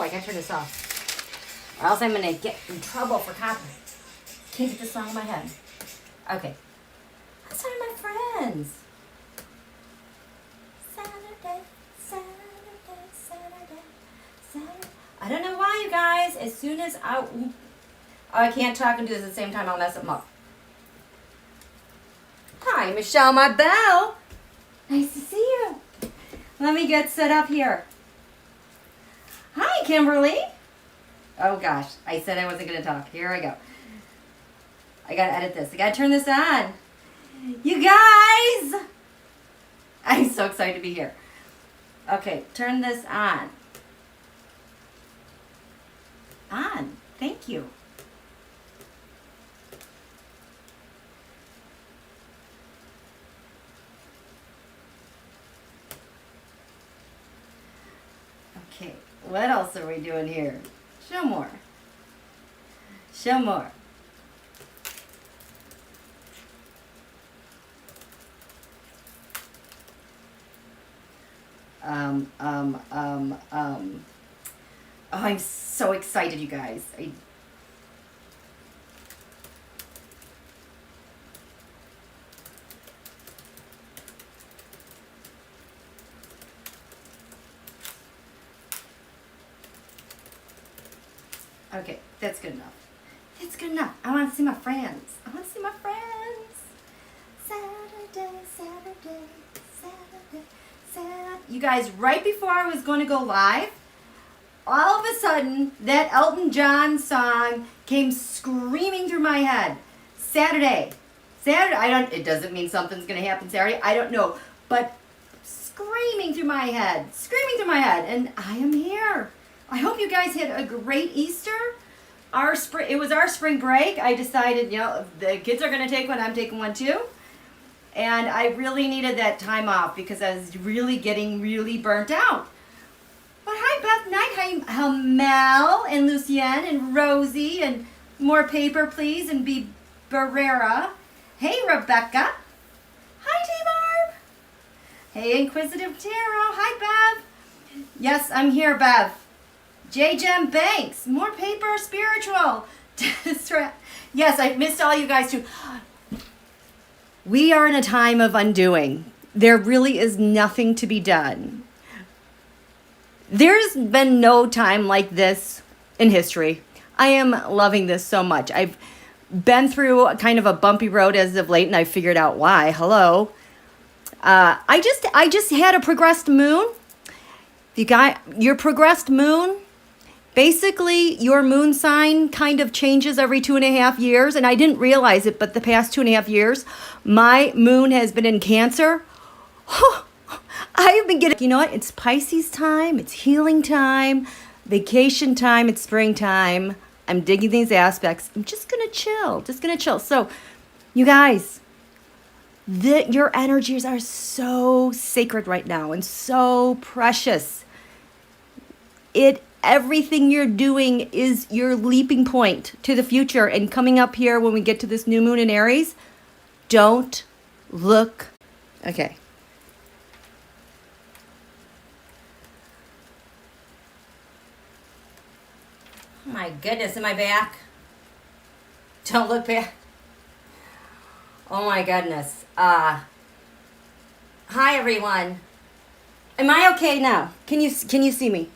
I gotta turn this off. Or else I'm gonna get in trouble for copyright. Can't get this song in my head. Okay. That's all my friends. Saturday. I don't know why, you guys. As soon as I can't talk and do this at the same time, I'll mess them up. Hi, RachelMaddow. Nice to see you. Let me get set up here. Hi, Kimberly. Oh gosh, I said I wasn't gonna talk. Here I go. I gotta edit this. I gotta turn this on. You guys! I'm so excited to be here. Okay, turn this on. On. Thank you. Okay, what else are we doing here? Show more. Show more. Oh, I'm so excited, you guys. Okay, that's good enough. That's good enough. I want to see my friends. I want to see my friends. Saturday. You guys, right before I was going to go live, all of a sudden, that Elton John song came screaming through my head. Saturday. It doesn't mean something's going to happen Saturday. I don't know. But screaming through my head. And I am here. I hope you guys had a great Easter. It was our spring break. I decided, the kids are going to take one. I'm taking one too. And I really needed that time off because I was getting really burnt out. But hi, Beth Knight. Hi, Mel and Lucienne and Rosie and more paper, please. And B. Barrera. Hey, Rebecca. Hi, T-Barb. Hey, Inquisitive Tarot. Hi, Bev. Yes, I'm here, Bev. J-Gem Banks. More paper, spiritual. Yes, I missed all you guys too. We are in a time of undoing. There really is nothing to be done. There's been no time like this in history. I am loving this so much. I've been through kind of a bumpy road as of late, and I figured out why. Hello. I just had a progressed moon. You got your progressed moon. Basically, your moon sign kind of changes every 2.5 years, and I didn't realize it, but the past 2.5 years, my moon has been in Cancer. I've been getting, you know what? It's Pisces time, it's healing time, vacation time, it's springtime. I'm digging these aspects. I'm just gonna chill. So, you guys, your energies are so sacred right now and so precious. Everything you're doing is your leaping point to the future. And coming up here when we get to this new moon in Aries, don't look. Okay. Oh my goodness, am I back? Don't look back. Oh my goodness. Hi everyone. Am I okay now? Can you see me?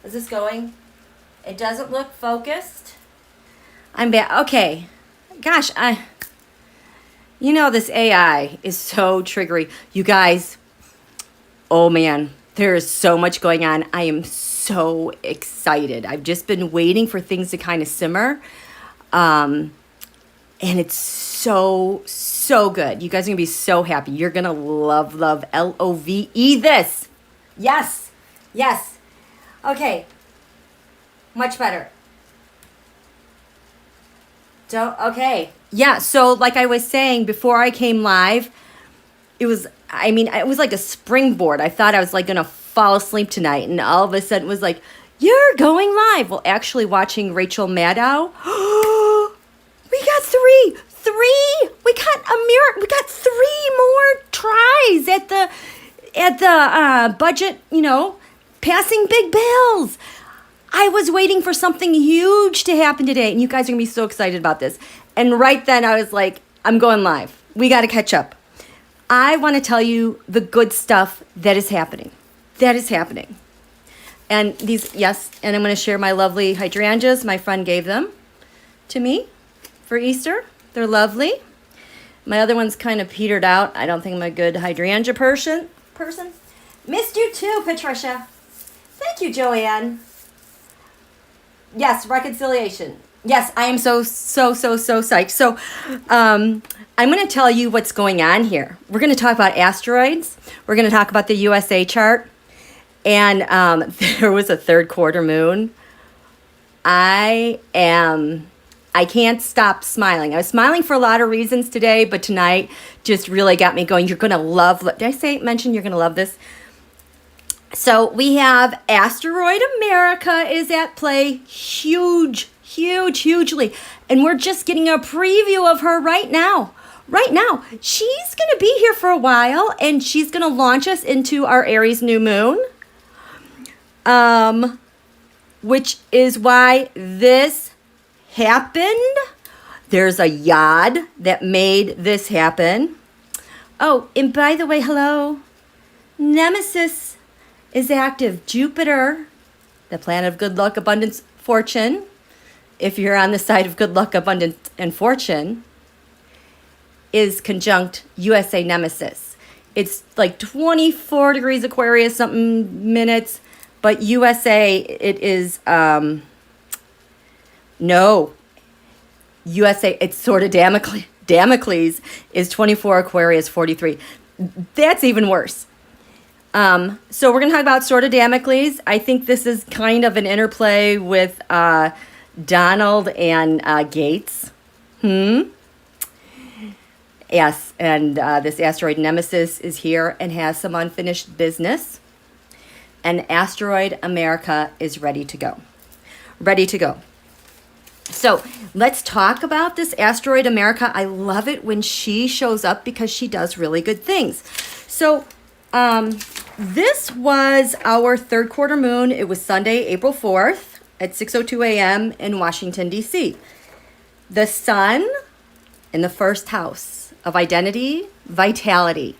Is this going? It doesn't look focused. I'm back. Okay. Gosh, this AI is so triggery. You guys, oh man, there is so much going on. I am so excited. I've just been waiting for things to kind of simmer. And it's so good. You guys are going to be so happy. You're going to love LOVE this. Yes. Okay, much better. Okay. Yeah, so like I was saying before I came live, it was like a springboard. I thought I was like going to fall asleep tonight, and all of a sudden it was like, you're going live. Well, actually watching RachelMaddow, we got three. We got 3 more tries at the budget, passing big bills. I was waiting for something huge to happen today, and you guys are going to be so excited about this. And right then I was like, I'm going live. We got to catch up. I want to tell you the good stuff that is happening. That is happening. And these, yes, and I'm going to share my lovely hydrangeas. My friend gave them to me for Easter. They're lovely. My other one's kind of petered out. I don't think I'm a good hydrangea person. Missed you too, Patricia. Thank you, Joanne. Yes, reconciliation. Yes, I am so psyched. So I'm going to tell you what's going on here. We're going to talk about asteroids. We're going to talk about the USA chart. And there was a third quarter moon. I can't stop smiling. I was smiling for a lot of reasons today, but tonight just really got me going. You're going to love, did I mention you're going to love this? So we have Asteroid America is at play, hugely. And we're just getting a preview of her right now. Right now, she's going to be here for a while, and she's going to launch us into our Aries new moon, which is why this happened. There's a yod that made this happen. Oh, and by the way, hello. Nemesis is active. Jupiter, the planet of good luck, abundance, fortune. If you're on the side of good luck, abundance, and fortune, is conjunct USA Nemesis. It's like 24 degrees Aquarius something minutes, but USA, it is, no. USA, it's sort of Damocles. Damocles is 24 Aquarius 43. That's even worse. So we're going to talk about sort of Damocles. I think this is kind of an interplay with Donald and Gates. Yes, and this asteroid Nemesis is here and has some unfinished business. And Asteroid America is ready to go. Ready to go. So let's talk about this Asteroid America. I love it when she shows up because she does really good things. So this was our third quarter moon. It was Sunday, April 4th at 6:02 a.m. in Washington, D.C. The sun in the first house of identity, vitality.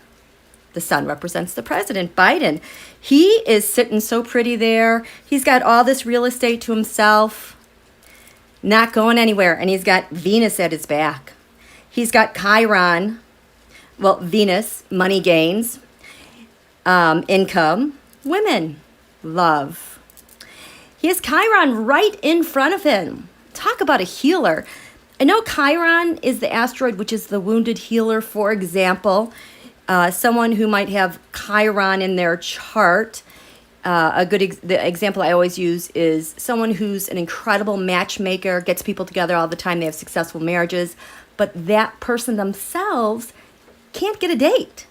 The sun represents the president, Biden. He is sitting so pretty there. He's got all this real estate to himself, not going anywhere. And he's got Venus at his back. He's got Chiron, well, Venus, money gains, income, women, love. He has Chiron right in front of him. Talk about a healer. I know Chiron is the asteroid, which is the wounded healer, for example. Someone who might have Chiron in their chart. The example I always use is someone who's an incredible matchmaker, gets people together all the time, they have successful marriages, but that person themselves can't get a date.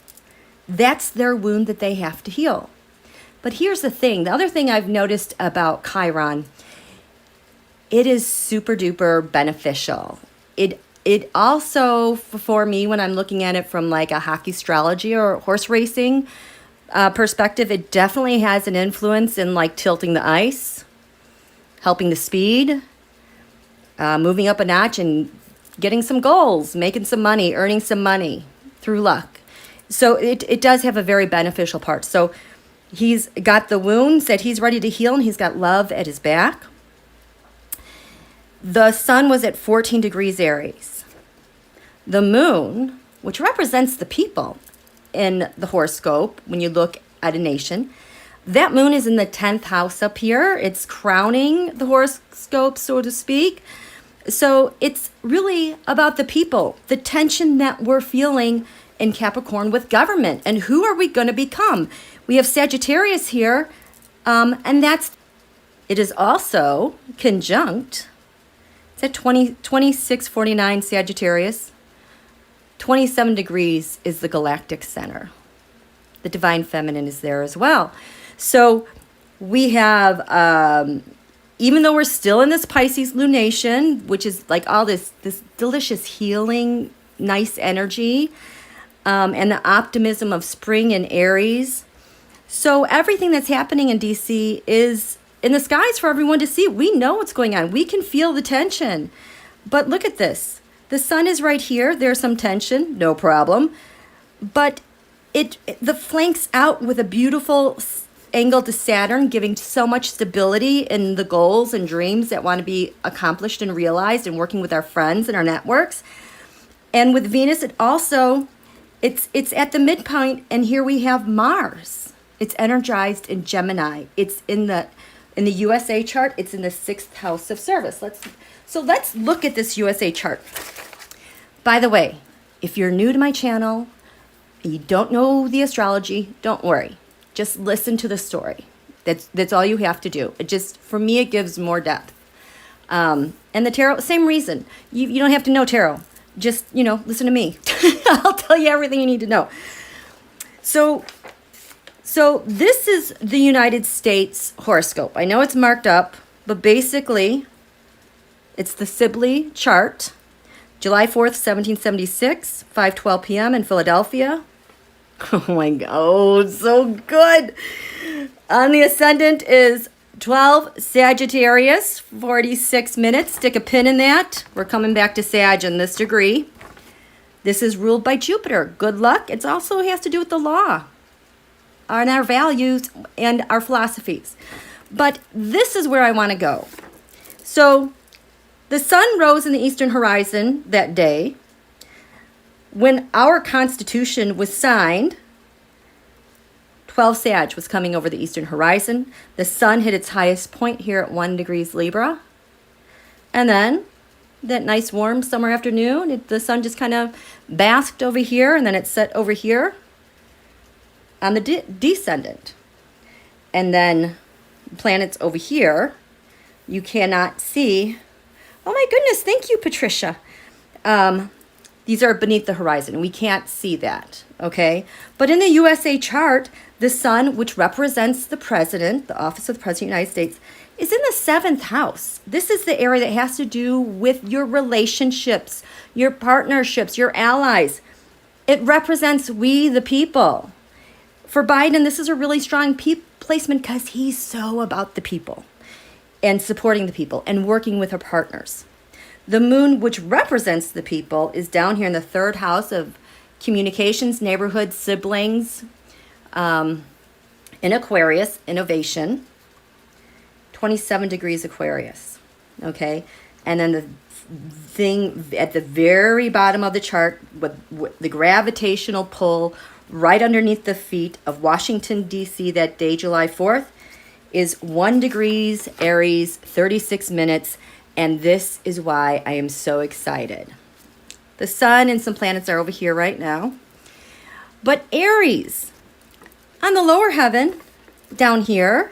That's their wound that they have to heal. But here's the thing. The other thing I've noticed about Chiron, it is super duper beneficial. It also, for me, when I'm looking at it from like a hockey astrology or horse racing perspective, it definitely has an influence in like tilting the ice, helping the speed, moving up a notch and getting some goals, making some money, earning some money through luck. So it does have a very beneficial part. So he's got the wounds that he's ready to heal, and he's got love at his back. The sun was at 14 degrees Aries. The moon, which represents the people in the horoscope, when you look at a nation, that moon is in the 10th house up here. It's crowning the horoscope, so to speak. So it's really about the people, the tension that we're feeling in Capricorn with government, and who are we going to become? We have Sagittarius here, and it is also conjunct. It's at 2649 Sagittarius. 27 degrees is the galactic center. The divine feminine is there as well. So we have, even though we're still in this Pisces lunation, which is like all this delicious healing, nice energy, and the optimism of spring and Aries, So everything that's happening in DC is in the skies for everyone to see. We know what's going on. We can feel the tension. But look at this. The sun is right here. There's some tension, no problem. But the flanks out with a beautiful angle to Saturn, giving so much stability in the goals and dreams that want to be accomplished and realized, and working with our friends and our networks. And with Venus, it's at the midpoint, and here we have Mars. It's energized in Gemini. It's in the USA chart. It's in the 6th house of service. Let's look at this USA chart. By the way, if you're new to my channel, you don't know the astrology, don't worry. Just listen to the story. That's all you have to do. For me, it gives more depth. And the tarot, same reason. You don't have to know tarot. Just, listen to me. I'll tell you everything you need to know. So this is the United States horoscope. I know it's marked up, but basically it's the Sibley chart. July 4th, 1776, 5:12 p.m. in Philadelphia. Oh my God, oh, so good. On the ascendant is 12 Sagittarius, 46 minutes. Stick a pin in that. We're coming back to Sag in this degree. This is ruled by Jupiter. Good luck. It also has to do with the law and our values and our philosophies. But this is where I want to go. So the sun rose in the eastern horizon that day. When our Constitution was signed, 12 Sag was coming over the eastern horizon. The sun hit its highest point here at 1 degrees Libra. And then that nice warm summer afternoon, the sun just kind of basked over here, and then it set over here on the descendant. And then planets over here, you cannot see. Oh my goodness, thank you, Patricia. These are beneath the horizon. We can't see that, okay? But in the USA chart, the sun, which represents the president, the office of the president of the United States, is in the 7th house. This is the area that has to do with your relationships, your partnerships, your allies. It represents we, the people. For Biden, this is a really strong placement because he's so about the people and supporting the people and working with our partners. The moon, which represents the people, is down here in the 3rd house of communications, neighborhood, siblings, in Aquarius, innovation, 27 degrees Aquarius, okay? And then the thing at the very bottom of the chart, with the gravitational pull right underneath the feet of Washington, D.C. that day, July 4th, is 1 degrees Aries, 36 minutes, and this is why I am so excited. The sun and some planets are over here right now. But Aries, on the lower heaven, down here,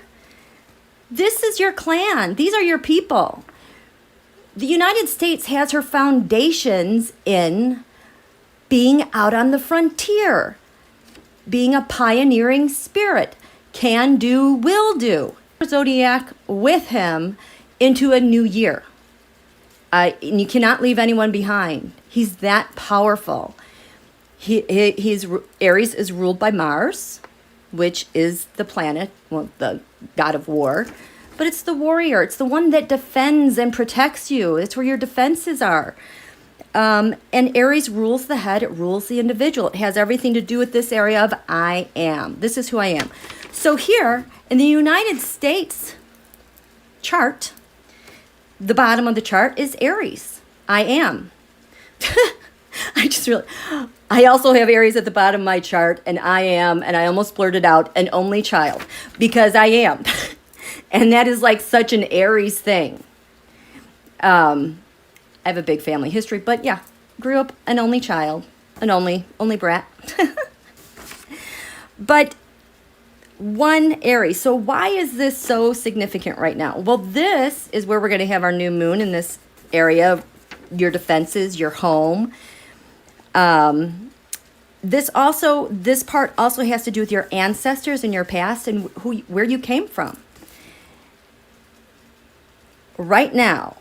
this is your clan. These are your people. The United States has her foundations in being out on the frontier, being a pioneering spirit, can do, will do. Zodiac with him into a new year. And you cannot leave anyone behind. He's that powerful. Aries is ruled by Mars, which is the planet, well, the god of war. But it's the warrior. It's the one that defends and protects you. It's where your defenses are. And Aries rules the head. It rules the individual. It has everything to do with this area of I am. This is who I am. So here in the United States chart, the bottom of the chart is Aries. I am. I also have Aries at the bottom of my chart, and I am, and I almost blurted out, an only child, because I am. And that is like such an Aries thing. I have a big family history, but yeah, grew up an only child, an only brat. But one Aries. So why is this so significant right now? Well, this is where we're going to have our new moon in this area of your defenses, your home. This part also has to do with your ancestors and your past and where you came from. Right now,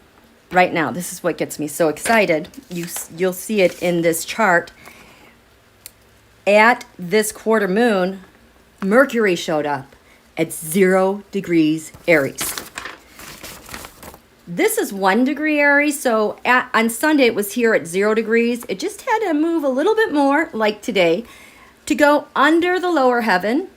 this is what gets me so excited. You'll see it in this chart. At this quarter moon, Mercury showed up at 0 degrees Aries. This is 1 degree Aries, so on Sunday it was here at 0 degrees. It just had to move a little bit more, like today, to go under the lower heaven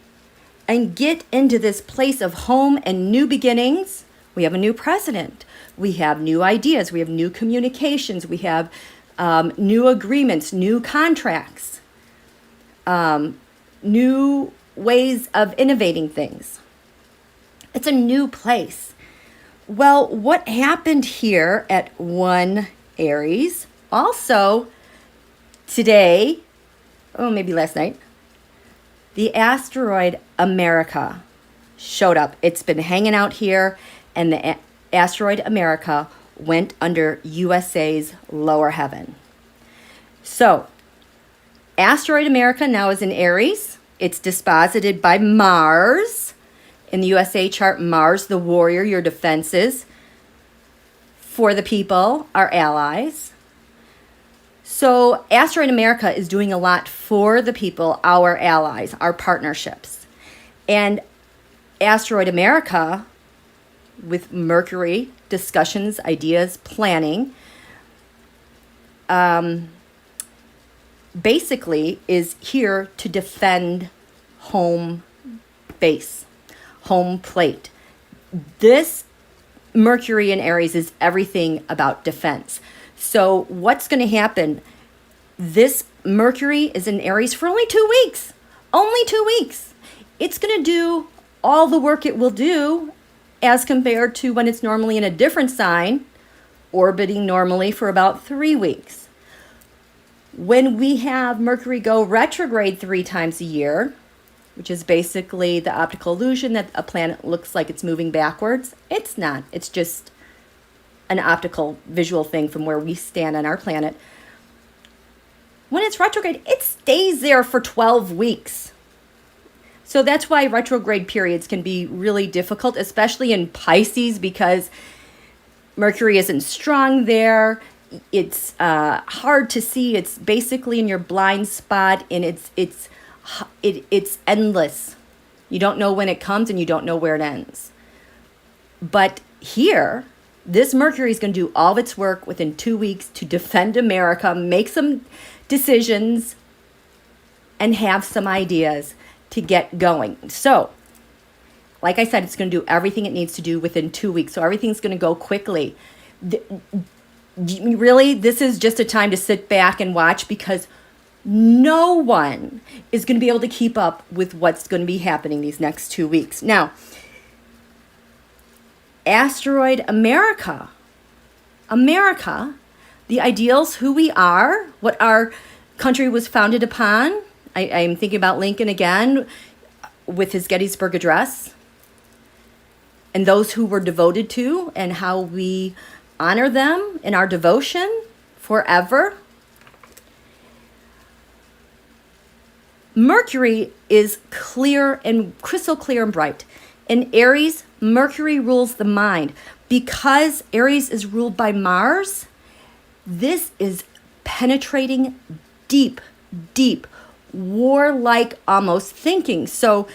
and get into this place of home and new beginnings. We have a new president. We have new ideas. We have new communications. We have new agreements, new contracts, new ways of innovating things. It's a new place. Well, what happened here at 1 Aries, also today, maybe last night, the Asteroid America showed up. It's been hanging out here, and the Asteroid America went under USA's lower heaven. So, Asteroid America now is in Aries. It's disposited by Mars. In the USA chart, Mars, the warrior, your defenses for the people, our allies. So Asteroid America is doing a lot for the people, our allies, our partnerships. And Asteroid America, with Mercury, discussions, ideas, planning, basically is here to defend home base, home plate. This Mercury in Aries is everything about defense. So what's going to happen? This Mercury is in Aries for only 2 weeks. Only 2 weeks. It's going to do all the work it will do as compared to when it's normally in a different sign, orbiting normally for about 3 weeks. When we have Mercury go retrograde 3 times a year, which is basically the optical illusion that a planet looks like it's moving backwards. It's not. It's just an optical visual thing from where we stand on our planet. When it's retrograde, it stays there for 12 weeks. So that's why retrograde periods can be really difficult, especially in Pisces, because Mercury isn't strong there. It's hard to see. It's basically in your blind spot, and it's endless. You don't know when it comes and you don't know where it ends. But here, this Mercury is going to do all of its work within 2 weeks to defend America, make some decisions, and have some ideas to get going. So, like I said, it's going to do everything it needs to do within 2 weeks. So everything's going to go quickly. Really, this is just a time to sit back and watch, because no one is going to be able to keep up with what's going to be happening these next 2 weeks. Now, Asteroid America, the ideals, who we are, what our country was founded upon. I'm thinking about Lincoln again with his Gettysburg Address, and those who were devoted to, and how we honor them in our devotion forever. Mercury is clear and crystal clear and bright. In Aries, Mercury rules the mind. Because Aries is ruled by Mars, this is penetrating deep, warlike almost thinking. So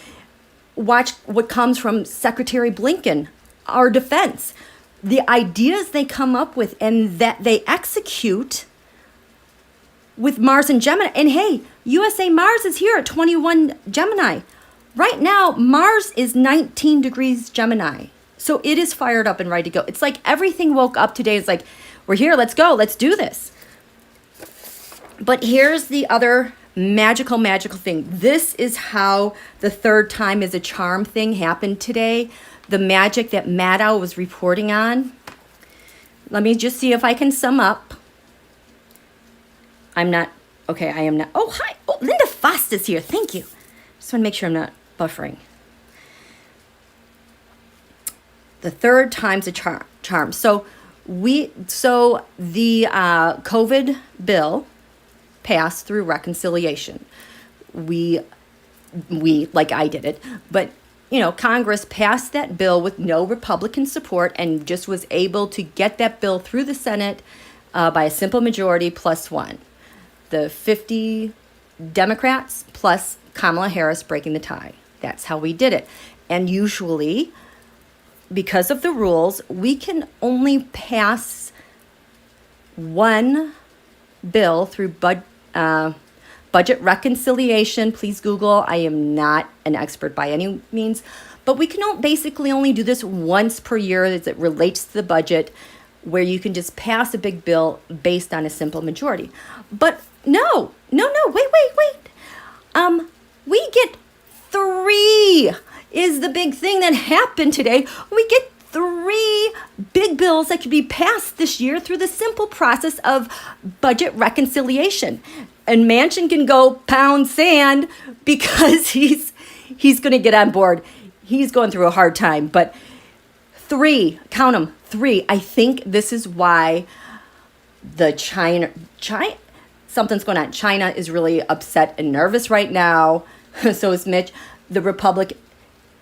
watch what comes from Secretary Blinken, our defense. The ideas they come up with and that they execute with Mars and Gemini. And hey, USA Mars is here at 21 Gemini. Right now, Mars is 19 degrees Gemini. So it is fired up and ready to go. It's like everything woke up today. It's like, we're here, let's go, let's do this. But here's the other magical thing. This is how the third time is a charm thing happened today. The magic that Maddow was reporting on. Let me just see if I can sum up. I am not. Oh, hi. Oh, Linda Fost is here. Thank you. Just want to make sure I'm not buffering. The third time's a charm. So the COVID bill passed through reconciliation. We like I did it, but Congress passed that bill with no Republican support and just was able to get that bill through the Senate by a simple majority +1. The 50 Democrats plus Kamala Harris breaking the tie. That's how we did it. And usually, because of the rules, we can only pass one bill through budget reconciliation. Please Google. I am not an expert by any means, but we can basically only do this once per year as it relates to the budget, where you can just pass a big bill based on a simple majority. But no, wait. We get 3 is the big thing that happened today. We get 3 big bills that could be passed this year through the simple process of budget reconciliation. And Manchin can go pound sand because he's going to get on board. He's going through a hard time, but 3, count them, 3. I think this is why the China, something's going on. China is really upset and nervous right now. So is Mitch. The Republic,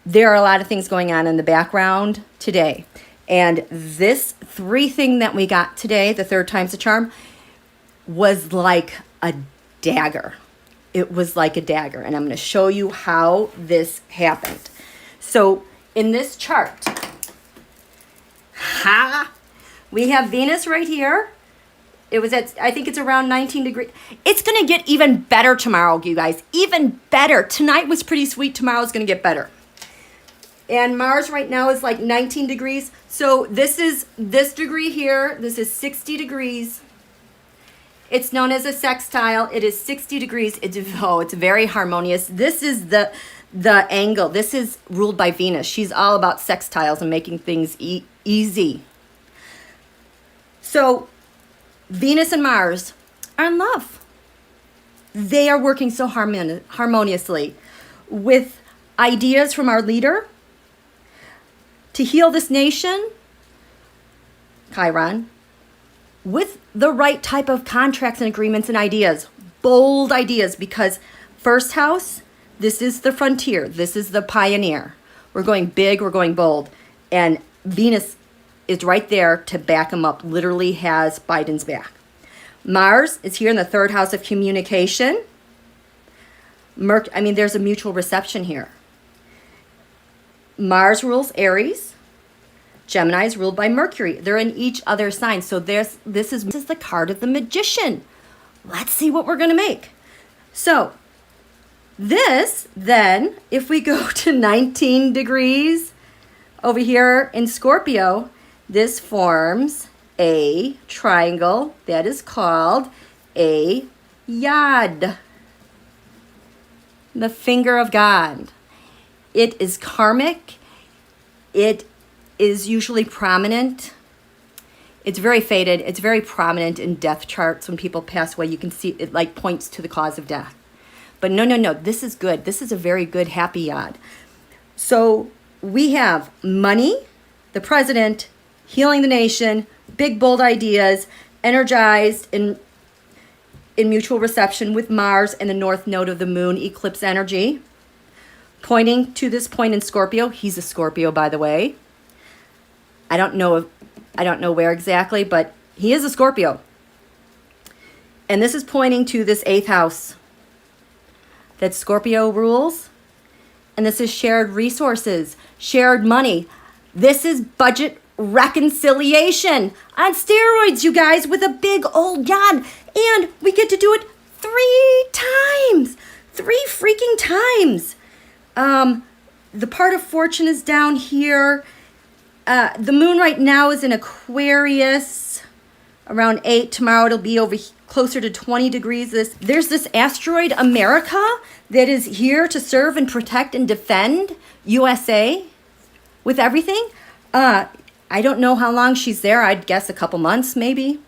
there are a lot of things going on in the background today. And this 3 thing that we got today, the 3rd time's the charm, was like a dagger. It was like a dagger. And I'm going to show you how this happened. So in this chart, we have Venus right here. It was at, I think it's around 19 degrees. It's going to get even better tomorrow, you guys. Even better. Tonight was pretty sweet. Tomorrow's going to get better. And Mars right now is like 19 degrees. So this is this degree here. This is 60 degrees. It's known as a sextile. It is 60 degrees. It's very harmonious. This is the angle. This is ruled by Venus. She's all about sextiles and making things easy. So Venus and Mars are in love. They are working so harmoniously with ideas from our leader to heal this nation, Chiron, with the right type of contracts and agreements and ideas, bold ideas, because first house, this is the frontier. This is the pioneer. We're going big, we're going bold. And Venus is right there to back him up, literally has Biden's back. Mars is here in the 3rd house of communication. There's a mutual reception here. Mars rules Aries. Gemini is ruled by Mercury. They're in each other's sign. So this is the card of the magician. Let's see what we're going to make. So this, then, if we go to 19 degrees over here in Scorpio, this forms a triangle that is called a yod, the finger of God. It is karmic. It is usually prominent. It's very faded. It's very prominent in death charts. When people pass away, you can see it like points to the cause of death. But no, this is good. This is a very good, happy yod. So we have money, the president, healing the nation, big, bold ideas, energized in mutual reception with Mars and the north node of the moon, eclipse energy, pointing to this point in Scorpio. He's a Scorpio, by the way. I don't know where exactly, but he is a Scorpio. And this is pointing to this 8th house that Scorpio rules. And this is shared resources, shared money. This is budget reconciliation on steroids, you guys, with a big old yod. And we get to do it 3 times. 3 freaking times. The part of fortune is down here. The moon right now is in Aquarius, around 8. Tomorrow it'll be over closer to 20 degrees. There's this Asteroid America that is here to serve and protect and defend USA with everything. I don't know how long she's there. I'd guess a couple months, maybe.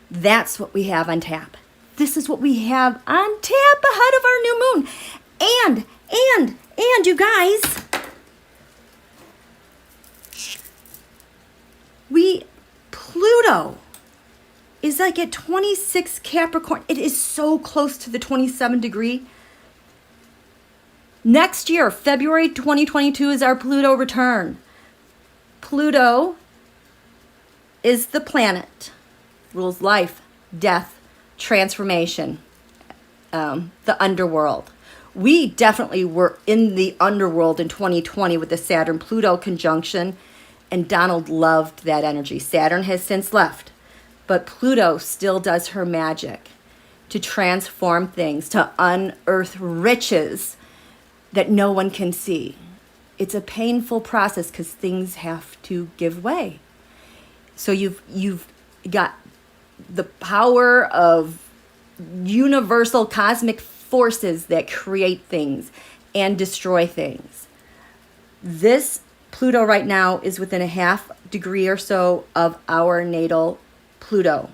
That's what we have on tap. This is what we have on tap ahead of our new moon. And you guys, Pluto is like at 26 Capricorn. It is so close to the 27 degree. Next year, February 2022 is our Pluto return. Pluto is the planet, rules life, death, transformation, the underworld. We definitely were in the underworld in 2020 with the Saturn-Pluto conjunction, and Donald loved that energy. Saturn has since left, but Pluto still does her magic to transform things, to unearth riches that no one can see. It's a painful process because things have to give way. So you've got the power of universal cosmic forces that create things and destroy things. This Pluto right now is within a half degree or so of our natal Pluto.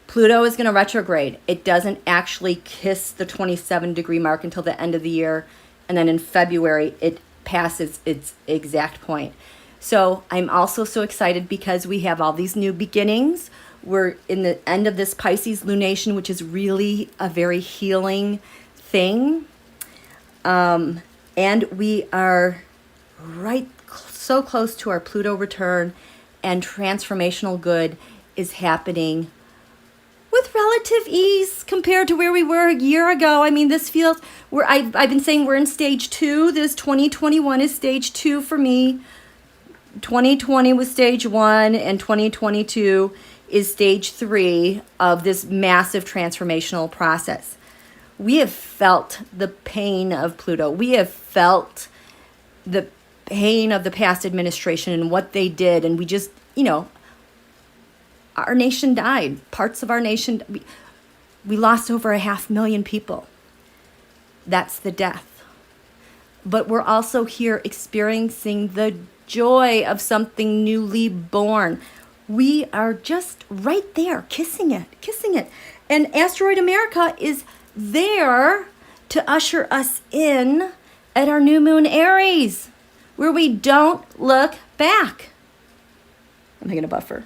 Pluto is going to retrograde. It doesn't actually kiss the 27-degree mark until the end of the year. And then in February, it passes its exact point. So I'm also so excited because we have all these new beginnings. We're in the end of this Pisces lunation, which is really a very healing thing. And we are right so close to our Pluto return, and transformational good is happening with relative ease compared to where we were a year ago. I mean, this feels, I've been saying we're in stage 2. This 2021 is stage 2 for me. 2020 was stage 1, and 2022 is stage 3 of this massive transformational process. We have felt the pain of Pluto. We have felt the pain of the past administration and what they did. And we just, our nation died. Parts of our nation, we lost over 500,000 people. That's the death. But we're also here experiencing the joy of something newly born. We are just right there, kissing it. And Asteroid America is there to usher us in at our new moon Aries, where we don't look back. I'm making a buffer.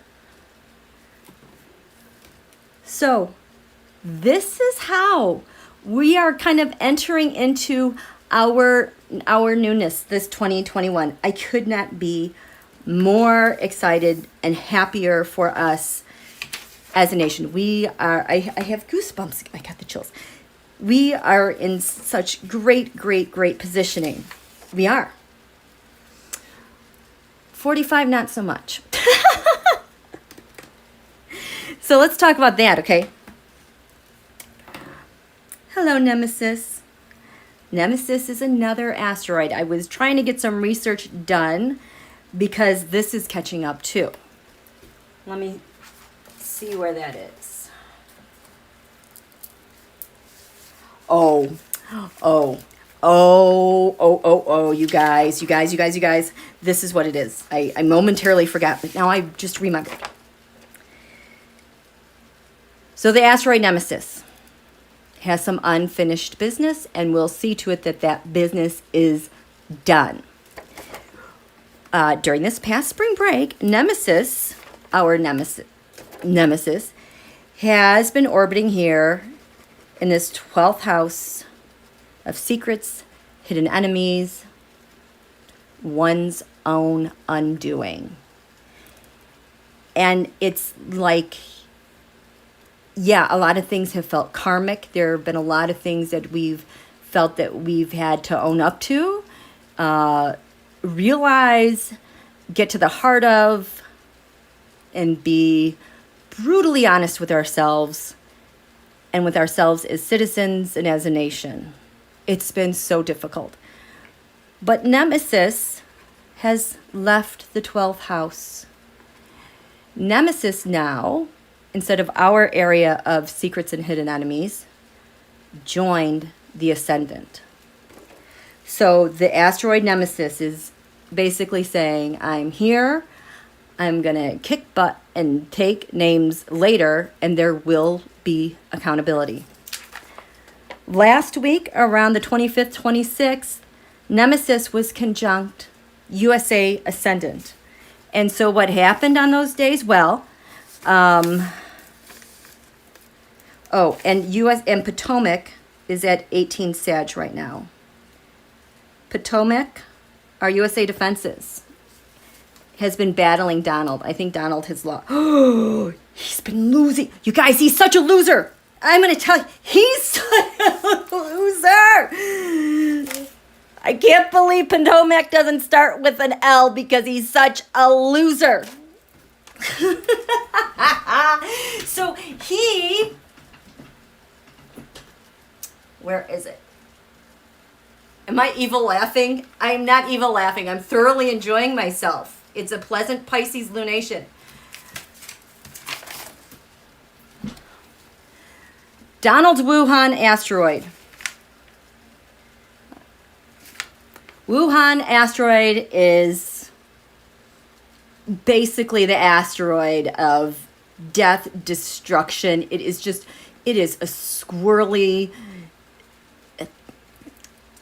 So this is how we are kind of entering into our newness this 2021. I could not be more excited and happier for us as a nation. We are, I have goosebumps. I got the chills. We are in such great positioning. We are. 45, not so much. So let's talk about that, okay? Hello, Nemesis. Nemesis is another asteroid. I was trying to get some research done because this is catching up too. Let me see where that is. Oh, you guys. This is what it is. I momentarily forgot, but now I just remembered. So the asteroid Nemesis has some unfinished business, and we'll see to it that that business is done. During this past spring break, Nemesis, our Nemesis, has been orbiting here in this 12th house of secrets, hidden enemies, one's own undoing. And it's like, yeah, a lot of things have felt karmic. There have been a lot of things that we've felt that we've had to own up to, realize, get to the heart of, and be brutally honest with ourselves and with ourselves as citizens and as a nation. It's been so difficult. But Nemesis has left the 12th house. Nemesis now, instead of our area of secrets and hidden enemies, joined the ascendant. So the asteroid Nemesis is basically saying, I'm here, I'm going to kick butt and take names later, and there will be accountability. Last week, around the 25th, 26th, Nemesis was conjunct USA ascendant. And so what happened on those days? Well, and Potomac is at 18 Sag right now. Potomac, our USA defenses, has been battling Donald. I think Donald has lost. Oh, he's been losing. You guys, he's such a loser. I'm going to tell you, he's such a loser. I can't believe Potomac doesn't start with an L because he's such a loser. So where is it? Am I evil laughing? I am not evil laughing. I'm thoroughly enjoying myself. It's a pleasant Pisces lunation. Donald's Wuhan asteroid. Wuhan asteroid is basically the asteroid of death, destruction. It is a squirrely,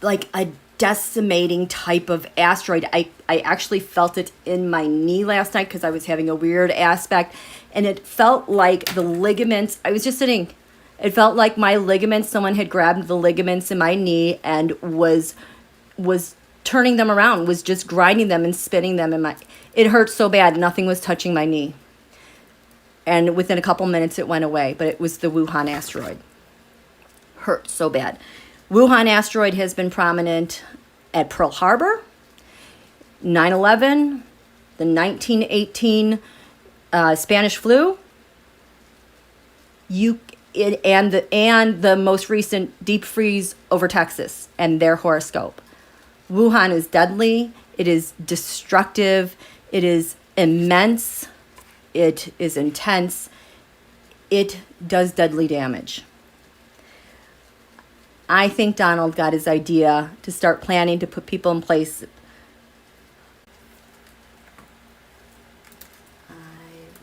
like a decimating type of asteroid. I actually felt it in my knee last night because I was having a weird aspect, and it felt like the ligaments, I was just sitting, it felt like my ligaments, someone had grabbed the ligaments in my knee and was turning them around, was just grinding them and spinning them in my, it hurt so bad, nothing was touching my knee. And within a couple minutes it went away, but it was the Wuhan asteroid. Hurt so bad. Wuhan asteroid has been prominent at Pearl Harbor, 9/11, the 1918 Spanish flu, and the most recent deep freeze over Texas and their horoscope. Wuhan is deadly. It is destructive. It is immense. It is intense. It does deadly damage. I think Donald got his idea to start planning to put people in place. I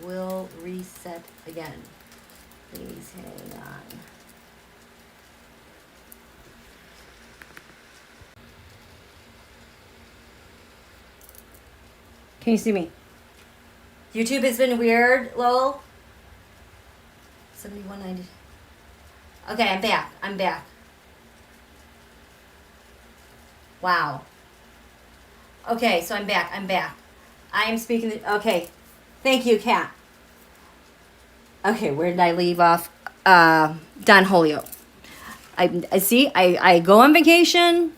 will reset again. Please hang on. Can you see me? YouTube has been weird, lol. 7190. Okay, I'm back. Wow. Okay, so I'm back. I am speaking. Okay. Thank you, Kat. Okay, where did I leave off? Don Julio. I go on vacation,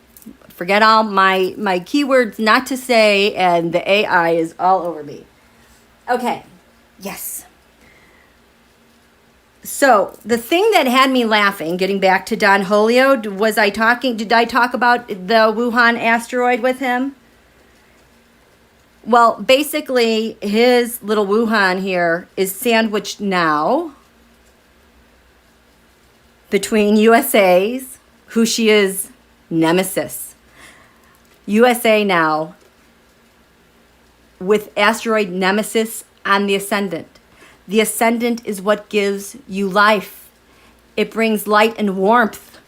forget all my keywords not to say, and the AI is all over me. Okay, yes. So the thing that had me laughing, getting back to Don Julio, did I talk about the Wuhan asteroid with him? Well, basically, his little Wuhan here is sandwiched now between USA's, who she is, NEMESIS. USA now with asteroid NEMESIS on the ascendant. The ascendant is what gives you life. It brings light and warmth.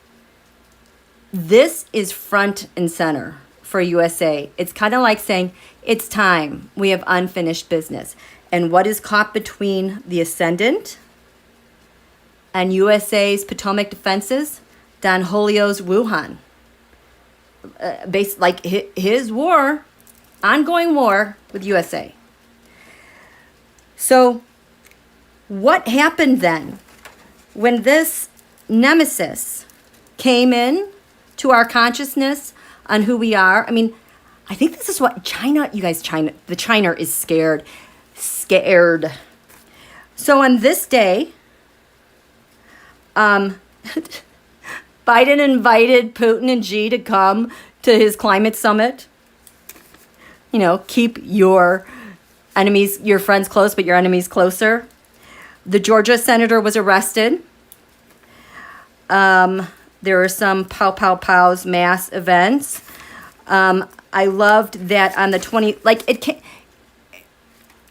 This is front and center for USA. It's kind of like saying, it's time. We have unfinished business. And what is caught between the ascendant and USA's Potomac defenses? Don Julio's Wuhan. Based like his war, ongoing war with USA. So what happened then when this NEMESIS came in to our consciousness on who we are? I mean, I think this is what China is scared. So on this day, Biden invited Putin and Xi to come to his climate summit. You know, keep your enemies, your friends close, but your enemies closer. The Georgia senator was arrested. There were some pows mass events. I loved that on the 20,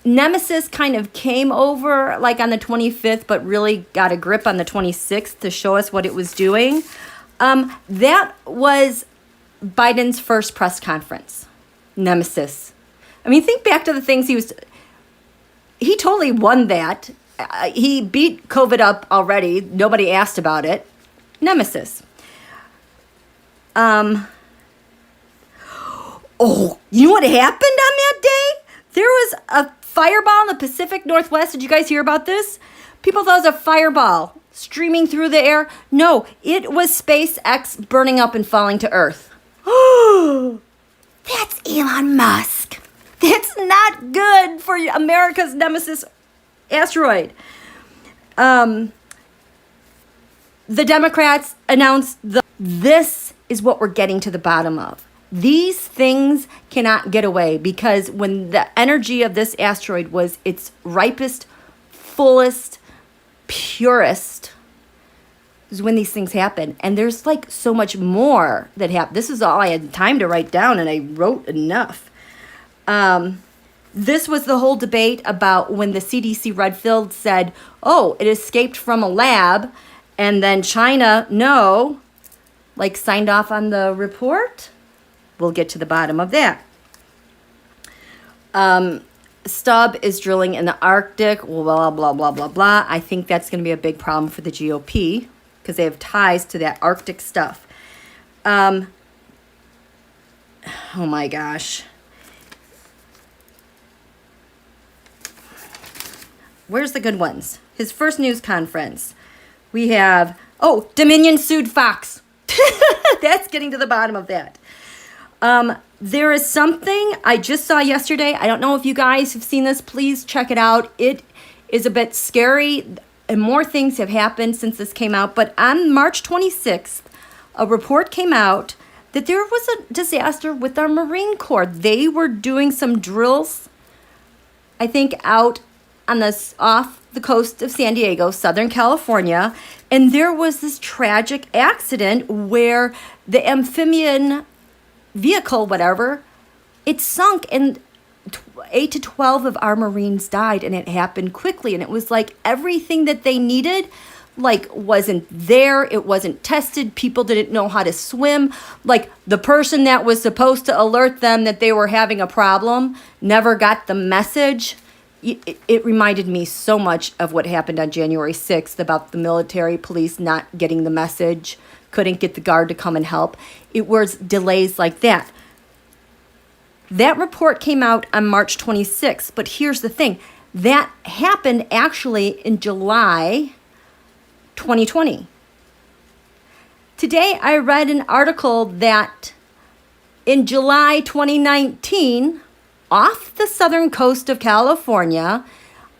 NEMESIS kind of came over like on the 25th, but really got a grip on the 26th to show us what it was doing. That was Biden's first press conference, NEMESIS. I mean, think back to the things he totally won that. He beat COVID up already. Nobody asked about it. NEMESIS. Oh, you know what happened on that day? There was a fireball in the Pacific Northwest. Did you guys hear about this? People thought it was a fireball. streaming through the air? No, it was SpaceX burning up and falling to Earth. That's Elon Musk. That's not good for America's nemesis asteroid. The Democrats announced this is what we're getting to the bottom of. These things cannot get away because when the energy of this asteroid was its ripest, fullest, purest, is when these things happen. And there's like so much more that happened. This is all I had time to write down, and I wrote enough. This was the whole debate about when the CDC Redfield said, oh, it escaped from a lab, and then China, no, like signed off on the report. We'll get to the bottom of that. Stubb is drilling in the Arctic, blah, blah, blah, blah, blah. I think that's going to be a big problem for the GOP because they have ties to that Arctic stuff. Oh my gosh. Where's the good ones? His first news conference. We have, Dominion sued Fox. That's getting to the bottom of that. There is something I just saw yesterday. I don't know if you guys have seen this. Please check it out. It is a bit scary, and more things have happened since this came out. But on March 26th, a report came out that there was a disaster with our Marine Corps. They were doing some drills, I think, out on off the coast of San Diego, Southern California, and there was this tragic accident where the amphibian vehicle, whatever, it sunk and 8 to 12 of our Marines died, and it happened quickly. And it was like everything that they needed, like, wasn't there. It wasn't tested. People didn't know how to swim. Like, the person that was supposed to alert them that they were having a problem never got the message. It reminded me so much of what happened on January 6th about the military police not getting the message, couldn't get the guard to come and help. It was delays like that. That report came out on March 26th, but here's the thing. That happened actually in July 2020. Today I read an article that in July 2019, off the southern coast of California,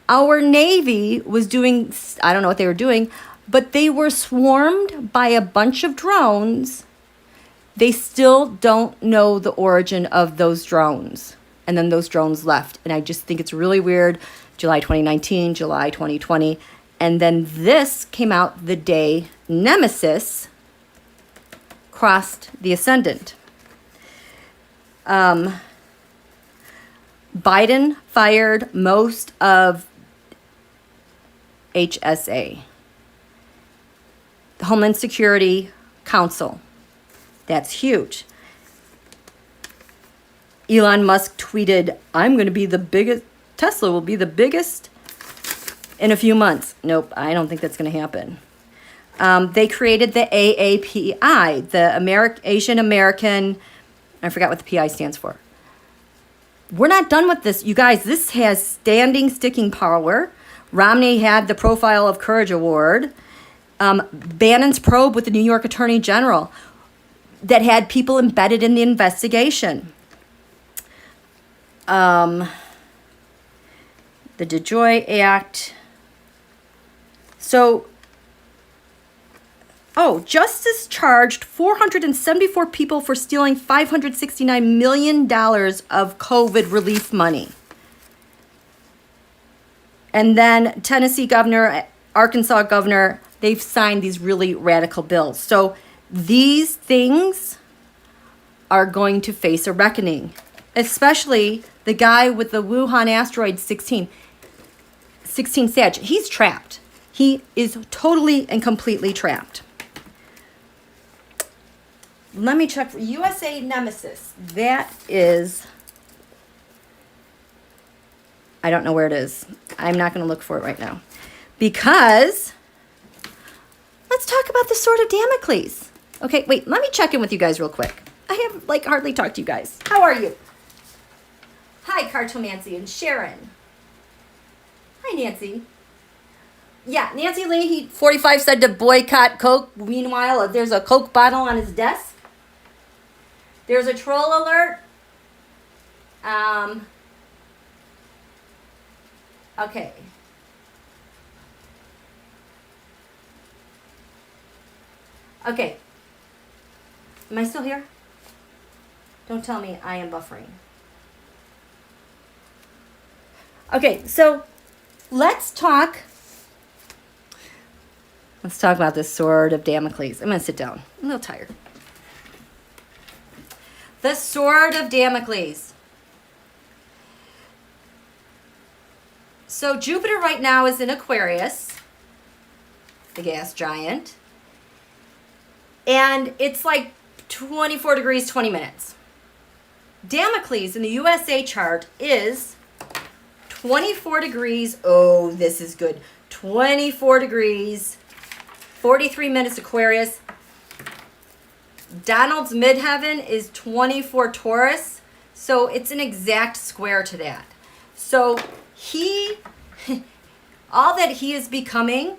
our Navy was doing, I don't know what they were doing, but they were swarmed by a bunch of drones. They still don't know the origin of those drones. And then those drones left. And I just think it's really weird. July 2019, July 2020. And then this came out the day NEMESIS crossed the ascendant. Biden fired most of HSA, the Homeland Security Council. That's huge. Elon Musk tweeted, I'm going to be the biggest, Tesla will be the biggest in a few months. Nope, I don't think that's going to happen. They created the AAPI, the Asian American, I forgot what the PI stands for. We're not done with this. You guys, this has standing, sticking power. Romney had the Profile of Courage Award. Bannon's probe with the New York Attorney General that had people embedded in the investigation. The DeJoy Act. So, Justice charged 474 people for stealing $569 million of COVID relief money. And then Tennessee governor, Arkansas governor, they've signed these really radical bills. So these things are going to face a reckoning, especially the guy with the Wuhan asteroid 16 Sag. He's trapped. He is totally and completely trapped. Let me check for USA NEMESIS. That is, I don't know where it is. I'm not going to look for it right now. Because, let's talk about the Sword of Damocles. Okay, wait, let me check in with you guys real quick. I have, hardly talked to you guys. How are you? Hi, Cartomancy and Sharon. Hi, Nancy. Yeah, Nancy Lee, 45, said to boycott Coke. Meanwhile, there's a Coke bottle on his desk. There's a troll alert. Okay. Okay. Am I still here? Don't tell me I am buffering. Okay, so let's talk about this sword of Damocles. I'm going to sit down. I'm a little tired. The sword of Damocles. So Jupiter right now is in Aquarius, the gas giant. And it's like 24 degrees, 20 minutes. Damocles in the USA chart is 24 degrees. Oh, this is good. 24 degrees, 43 minutes Aquarius. Donald's midheaven is 24 Taurus. So it's an exact square to that. So all that he is becoming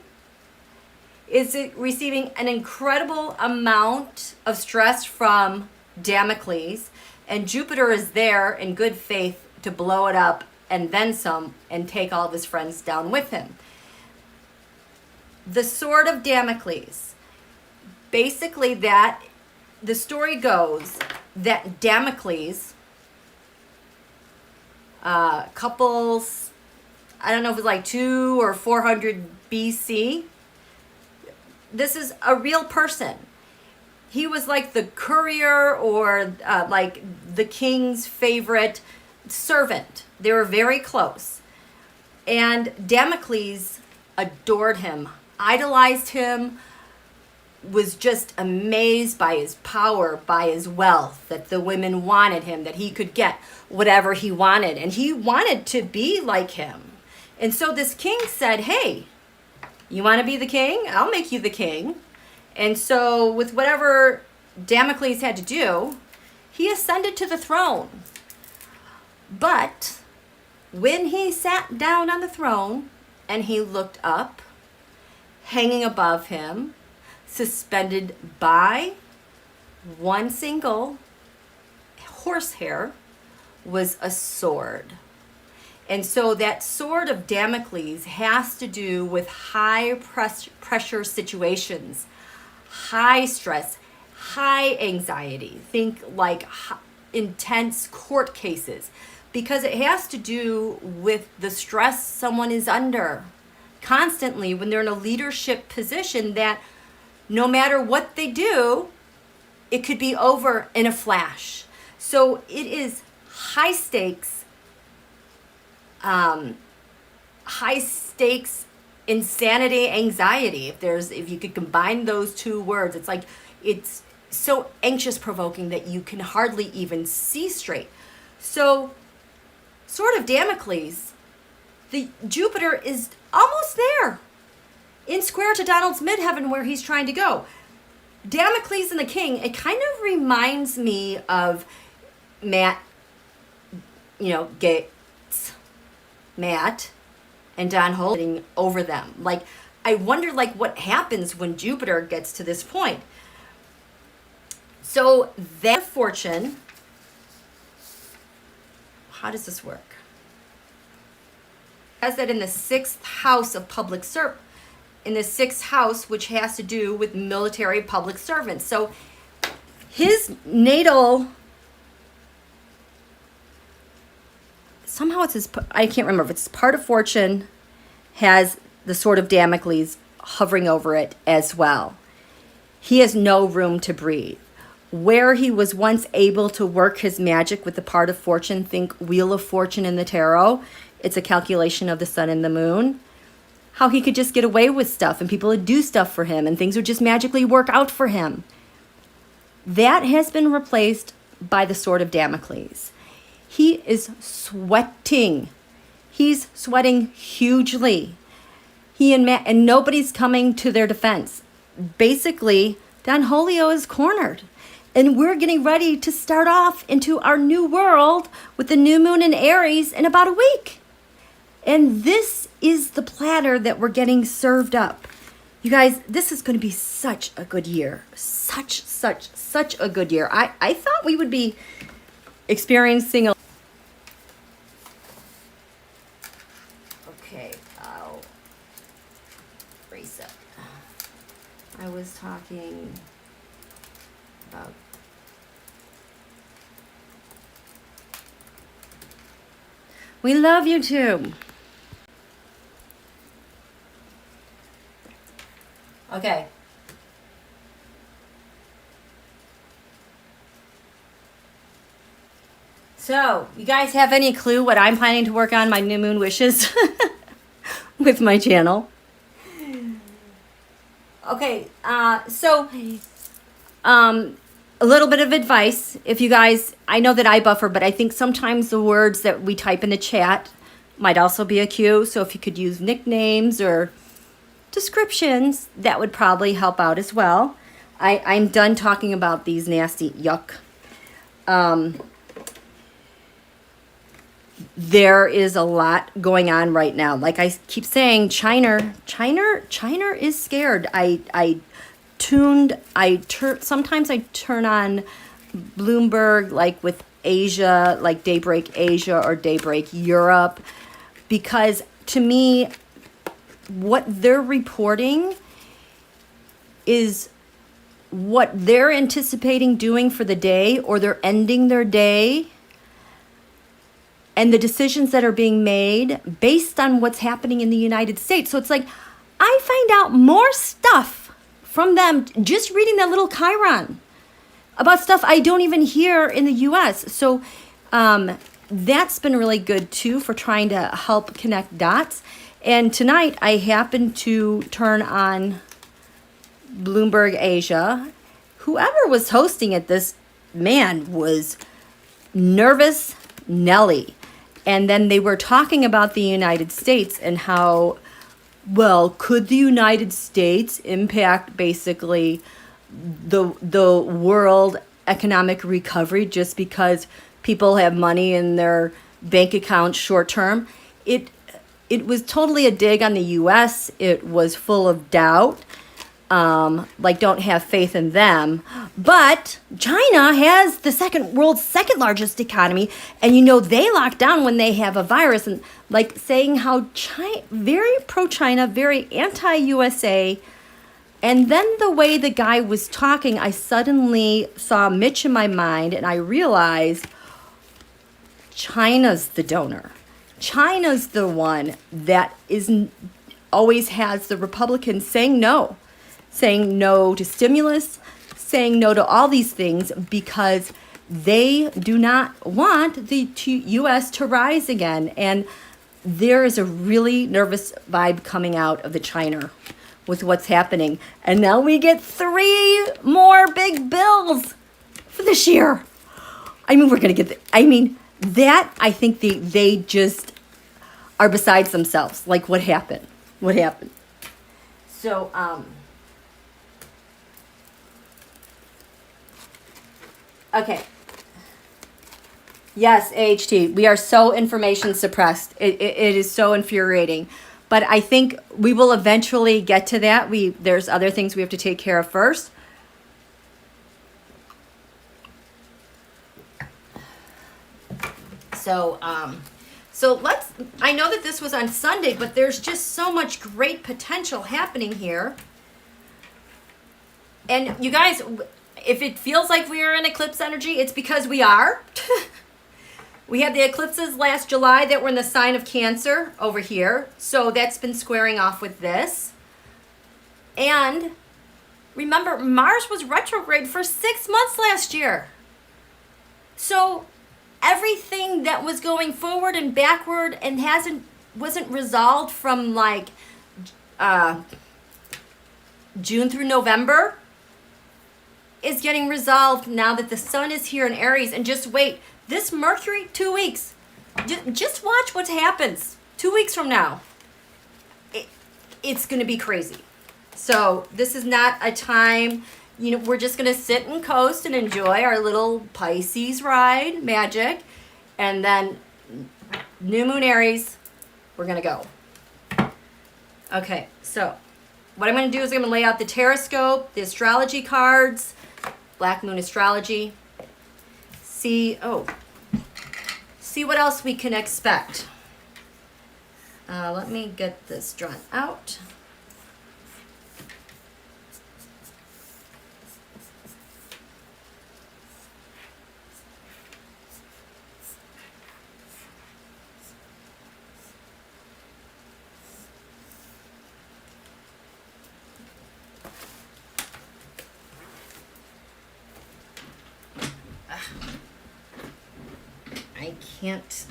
is receiving an incredible amount of stress from Damocles, and Jupiter is there in good faith to blow it up and then some and take all of his friends down with him. The sword of Damocles. Basically that, the story goes that Damocles, couples, I don't know if it was like 200 or 400 BC, this is a real person. He was like the courier or like the king's favorite servant. They were very close. And Damocles adored him, idolized him, was just amazed by his power, by his wealth, that the women wanted him, that he could get whatever he wanted. And he wanted to be like him. And so this king said, hey, you want to be the king? I'll make you the king. And so with whatever Damocles had to do, he ascended to the throne. But when he sat down on the throne and he looked up, hanging above him, suspended by one single horsehair, was a sword. And so that sword of Damocles has to do with high pressure situations, high stress, high anxiety. Think like intense court cases, because it has to do with the stress someone is under constantly when they're in a leadership position, that no matter what they do, it could be over in a flash. So it is high stakes insanity, anxiety. If you could combine those two words, it's like it's so anxious provoking that you can hardly even see straight. So sword of Damocles, the Jupiter is almost there in square to Donald's midheaven where he's trying to go. Damocles and the king, it kind of reminds me of Matt and Don holding over them. Like, I wonder what happens when Jupiter gets to this point. So their fortune, how does this work? As that in the 6th house of public service, in the 6th house, which has to do with military public servants. So his natal, somehow it's his, I can't remember if it's part of fortune, has the sword of Damocles hovering over it as well. He has no room to breathe. Where he was once able to work his magic with the part of fortune, think Wheel of Fortune in the tarot, it's a calculation of the sun and the moon, how he could just get away with stuff and people would do stuff for him and things would just magically work out for him. That has been replaced by the sword of Damocles. He is sweating. He's sweating hugely. And nobody's coming to their defense. Basically, Don Julio is cornered. And we're getting ready to start off into our new world with the new moon in Aries in about a week. And this is the platter that we're getting served up. You guys, this is going to be such a good year. Such a good year. I thought we would be experiencing a... Okay, I'll reset. I was talking about... We love YouTube. Okay. So, you guys have any clue what I'm planning to work on my new moon wishes with my channel? Okay, a little bit of advice. If you guys, I know that I buffer, but I think sometimes the words that we type in the chat might also be a cue. So if you could use nicknames or descriptions, that would probably help out as well. I'm done talking about these nasty yuck. There is a lot going on right now. Like I keep saying, China is scared. Sometimes I turn on Bloomberg, like with Asia, like Daybreak Asia or Daybreak Europe, because to me, what they're reporting is what they're anticipating doing for the day, or they're ending their day, and the decisions that are being made based on what's happening in the United States. So it's like, I find out more stuff from them just reading that little Chiron about stuff I don't even hear in the US. So that's been really good too for trying to help connect dots. And tonight I happened to turn on Bloomberg Asia. Whoever was hosting it, this man was nervous Nelly. And then they were talking about the United States and how, well, could the United States impact basically the world economic recovery just because people have money in their bank accounts short term? It was totally a dig on the US. It was full of doubt. Like, don't have faith in them. But China has the world's second largest economy, and they lock down when they have a virus, and like saying how China, very pro-China, very anti-USA. And then the way the guy was talking, I suddenly saw Mitch in my mind, and I realized China's the donor. China's the one that always has the Republicans saying no to stimulus, saying no to all these things because they do not want the U.S. to rise again. And there is a really nervous vibe coming out of the China with what's happening. And now we get 3 more big bills for this year. I mean, we're going to get I think they just are besides themselves. Like, what happened? What happened? So, okay. Yes, AHT. We are so information suppressed. It is so infuriating. But I think we will eventually get to that. There's other things we have to take care of first. So I know that this was on Sunday, but there's just so much great potential happening here. And you guys, if it feels like we are in eclipse energy, it's because we are. We had the eclipses last July that were in the sign of Cancer over here. So that's been squaring off with this. And remember, Mars was retrograde for 6 months last year. So everything that was going forward and backward and wasn't resolved from like June through November is getting resolved now that the sun is here in Aries. And just wait, this Mercury, 2 weeks. Just watch what happens 2 weeks from now. It's going to be crazy. So this is not a time, we're just going to sit and coast and enjoy our little Pisces ride, magic. And then new moon Aries, we're going to go. Okay, so what I'm going to do is I'm going to lay out the Terrascope, the astrology cards, Black Moon Astrology. See what else we can expect. Let me get this drawn out. I can't.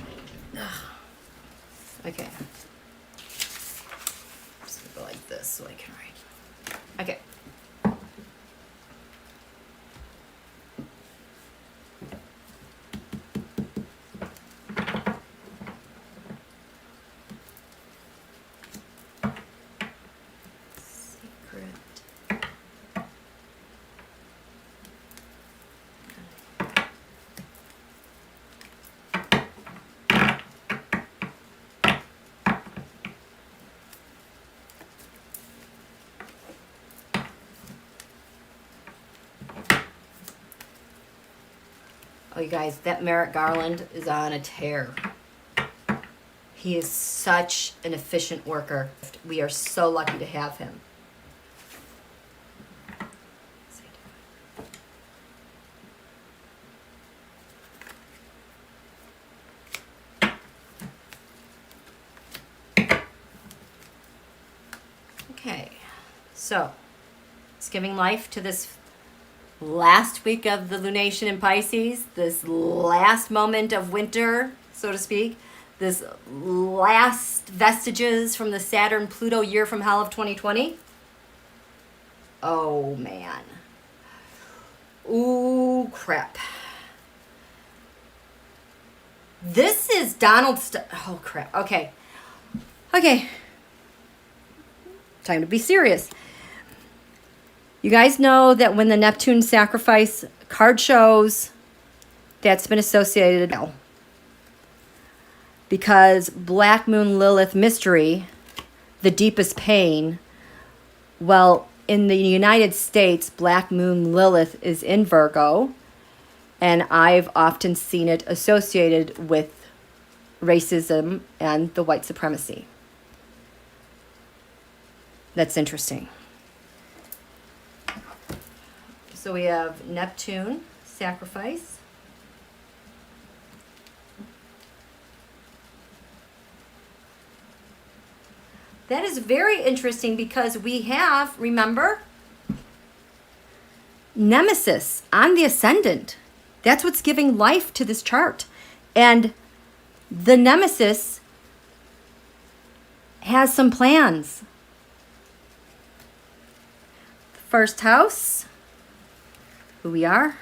Okay. Just gonna go like this so I can write. Okay. Oh, you guys, that Merrick Garland is on a tear. He is such an efficient worker. We are so lucky to have him. Okay, so it's giving life to this last week of the lunation in Pisces, this last moment of winter, so to speak, this last vestiges from the Saturn-Pluto year from hell of 2020. Oh, man. Ooh, crap. This is oh, crap. Okay. Okay. Time to be serious. You guys know that when the Neptune sacrifice card shows, that's been associated because Black Moon Lilith mystery, the deepest pain, well, in the United States, Black Moon Lilith is in Virgo, and I've often seen it associated with racism and the white supremacy. That's interesting. So we have Neptune, sacrifice. That is very interesting because we have, remember, Nemesis on the ascendant. That's what's giving life to this chart. And the Nemesis has some plans. First house. Who we are,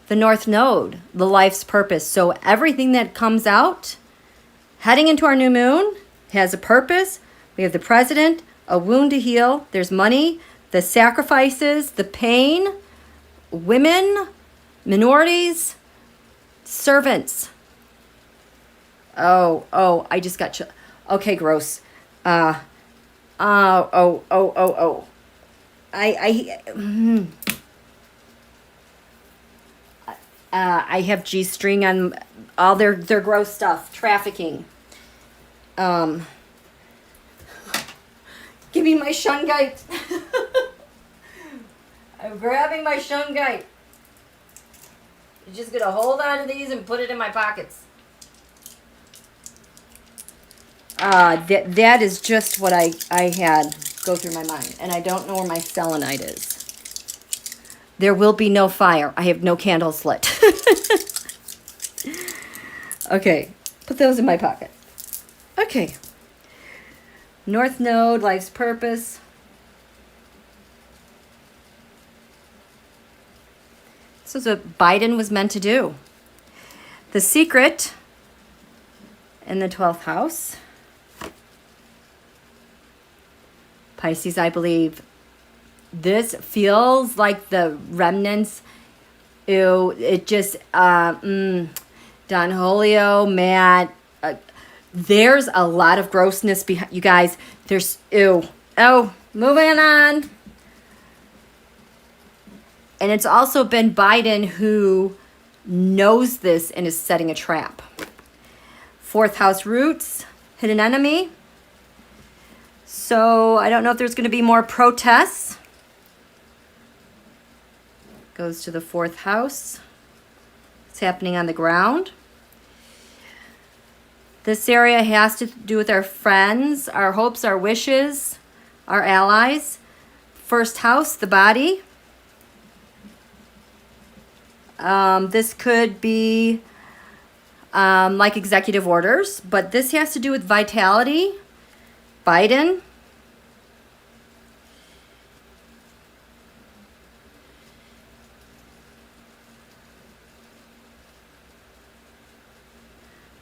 the North Node, the life's purpose. So everything that comes out heading into our new moon has a purpose. We have the president, a wound to heal. There's money, the sacrifices, the pain, women, minorities, servants. Oh, I just got okay, gross. I have G-string on all their gross stuff. Trafficking. Give me my shungite. I'm grabbing my shungite. I'm just going to hold on to these and put it in my pockets. That is just what I had go through my mind. And I don't know where my selenite is. There will be no fire. I have no candles lit. Okay, put those in my pocket. Okay. North Node, life's purpose. This is what Biden was meant to do. The secret in the 12th house. Pisces, I believe. This feels like the remnants. Ew, it just, Don Julio, Matt, There's a lot of grossness behind, you guys. There's, ew. Oh, moving on. And it's also been Biden who knows this and is setting a trap. Fourth house roots, hidden enemy. So I don't know if there's going to be more protests. Goes to the fourth house. It's happening on the ground. This area has to do with our friends, our hopes, our wishes, our allies. First house, the body. This could be like executive orders, but this has to do with vitality. Biden.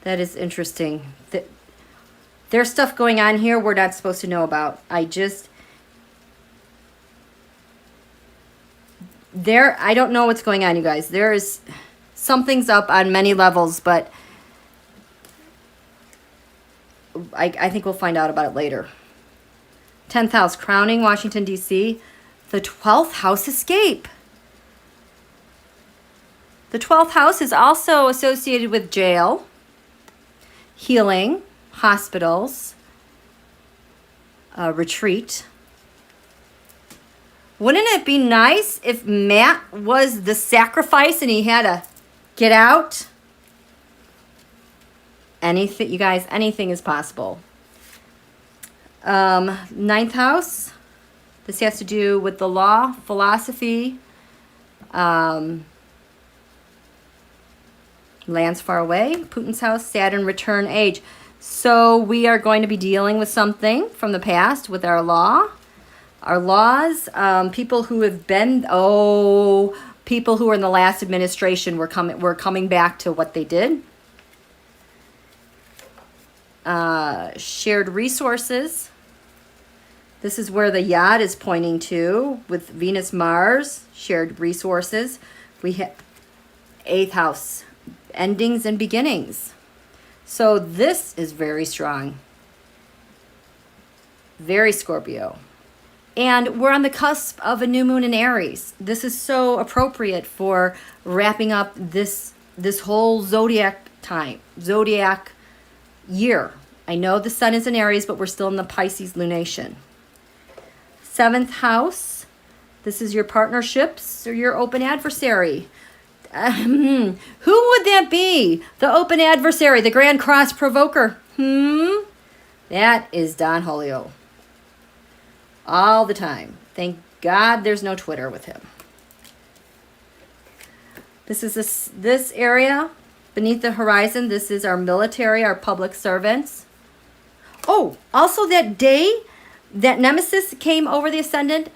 That is interesting. There's stuff going on here we're not supposed to know about. I don't know what's going on, you guys. Something's up on many levels, but I think we'll find out about it later. 10th house, crowning, Washington, D.C. The 12th house, escape. The 12th house is also associated with jail, healing, hospitals, retreat. Wouldn't it be nice if Matt was the sacrifice and he had to get out? Anything, you guys, anything is possible. 9th house. This has to do with the law, philosophy, lands far away. Putin's house, Saturn, return age. So we are going to be dealing with something from the past with our law, our laws. People who have been, people who were in the last administration were coming back to what they did. Shared resources. This is where the yod is pointing to with Venus, Mars, shared resources. We have 8th house, endings and beginnings. So this is very strong. Very Scorpio. And we're on the cusp of a new moon in Aries. This is so appropriate for wrapping up this whole zodiac year. I know the sun is in Aries, but we're still in the Pisces lunation. 7th house. This is your partnerships or your open adversary. Who would that be? The open adversary, the Grand Cross provoker. That is Don Julio. All the time. Thank God there's no Twitter with him. This is this area beneath the horizon. This is our military, our public servants. Oh, also that day that NEMESIS came over the ascendant,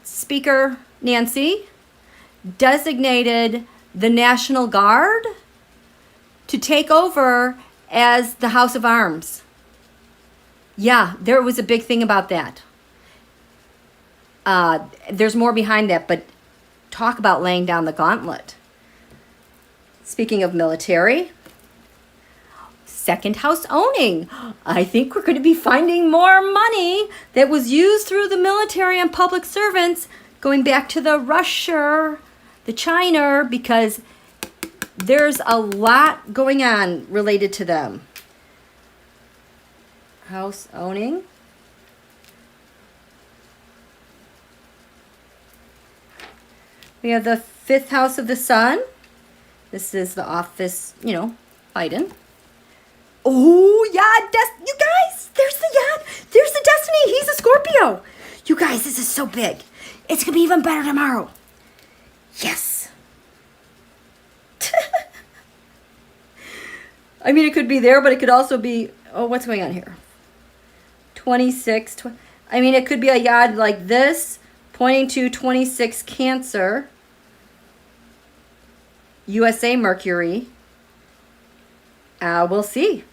Speaker Nancy designated the National Guard to take over as the House of Arms. Yeah, there was a big thing about that. There's more behind that, but talk about laying down the gauntlet. Speaking of military, 2nd house owning. I think we're going to be finding more money that was used through the military and public servants going back to the Russia, the China, because there's a lot going on related to them. House owning. We have the 5th house of the sun. This is the office, Biden. Oh, yeah, you guys, there's the yod. There's the destiny. He's a Scorpio. You guys, this is so big. It's going to be even better tomorrow. Yes. I mean, it could be there, but it could also be, what's going on here? 26. I mean, it could be a yod like this, pointing to 26 Cancer, USA Mercury. We'll see.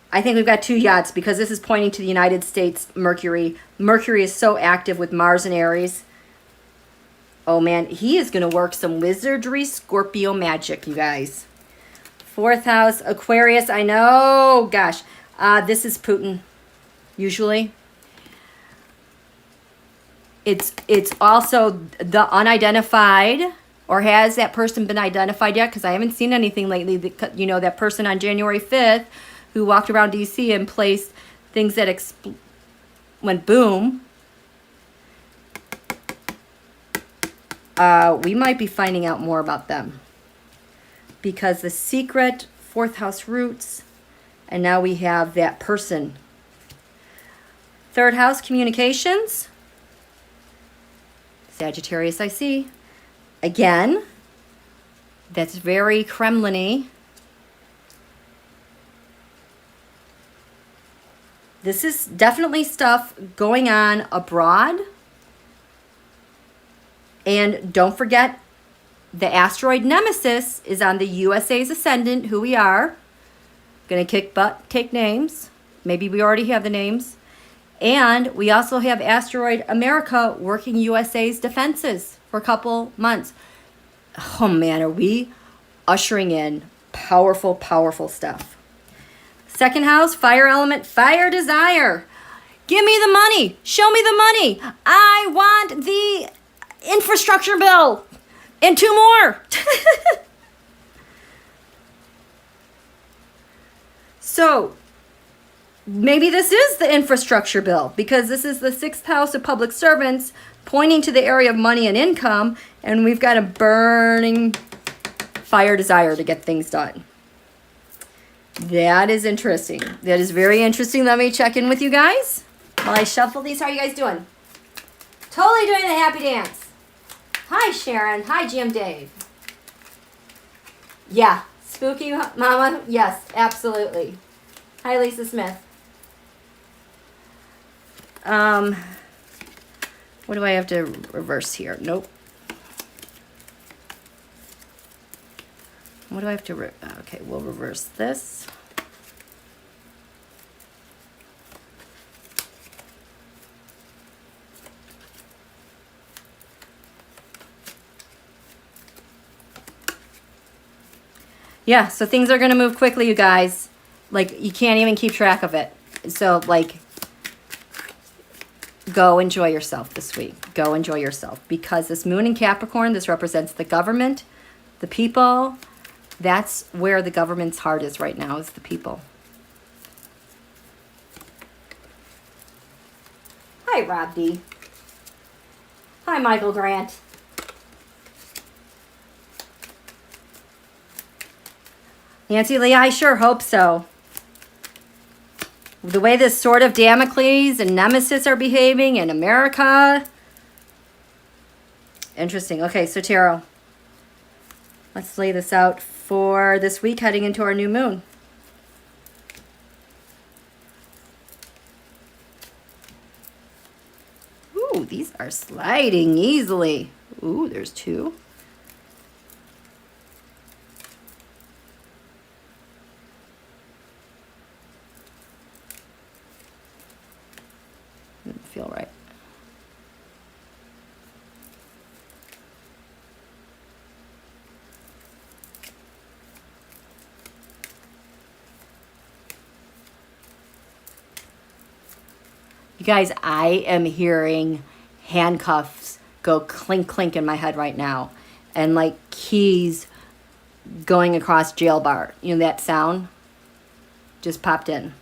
I think we've got 2 yachts because this is pointing to the United States Mercury. Mercury is so active with Mars and Aries. Oh man, he is going to work some wizardry Scorpio magic, you guys. 4th house, Aquarius. I know. Gosh. This is Putin, usually. It's also the unidentified, or has that person been identified yet? Because I haven't seen anything lately. You know, that person on January 5th who walked around D.C. and placed things that went boom. We might be finding out more about them. Because the secret, 4th house roots, and now we have that person. 3rd house, communications. Sagittarius, I see. Again, that's very Kremlin-y. This is definitely stuff going on abroad. And don't forget, the asteroid Nemesis is on the USA's ascendant, who we are. Gonna kick butt, take names. Maybe we already have the names. And we also have Asteroid America working USA's defenses for a couple months. Oh man, are we ushering in powerful, powerful stuff. 2nd house, fire element, fire desire. Give me the money. Show me the money. I want the infrastructure bill and 2 more. So maybe this is the infrastructure bill, because this is the 6th house of public servants pointing to the area of money and income, and we've got a burning fire desire to get things done. That is interesting. That is very interesting. Let me check in with you guys while I shuffle these. How are you guys doing? Totally doing the happy dance. Hi, Sharon. Hi, Jim Dave. Yeah. Spooky Mama? Yes, absolutely. Hi, Lisa Smith. What do I have to reverse here? Nope. What do I have to okay, we'll reverse this. Yeah, so things are going to move quickly, you guys. Like, you can't even keep track of it. So, like, go enjoy yourself this week. Go enjoy yourself. Because this moon in Capricorn, this represents the government, the people. That's where the government's heart is right now, is the people. Hi, Rob D. Hi, Michael Grant. Nancy Lee, I sure hope so. The way this Sword of Damocles and Nemesis are behaving in America. Interesting. Okay, so tarot. Let's lay this out for this week heading into our new moon. Ooh, these are sliding easily. Ooh, there's 2. Didn't feel right. You guys, I am hearing handcuffs go clink, clink in my head right now. And like keys going across jail bar. You know that sound? Just popped in.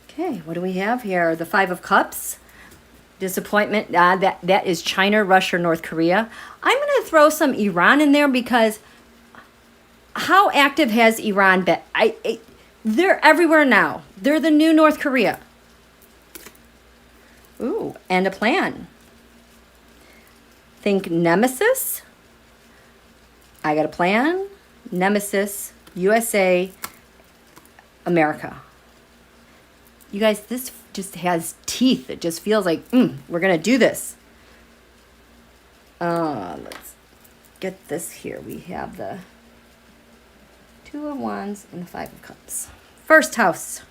Okay, what do we have here? The 5 of Cups. Disappointment. That is China, Russia, North Korea. I'm going to throw some Iran in there because how active has Iran been? They're everywhere now. They're the new North Korea. Ooh, and a plan. Think Nemesis. I got a plan. Nemesis, USA, America. You guys, this just has teeth. It just feels like, we're going to do this. Let's get this here. We have the 2 of Wands and the 5 of Cups. First house.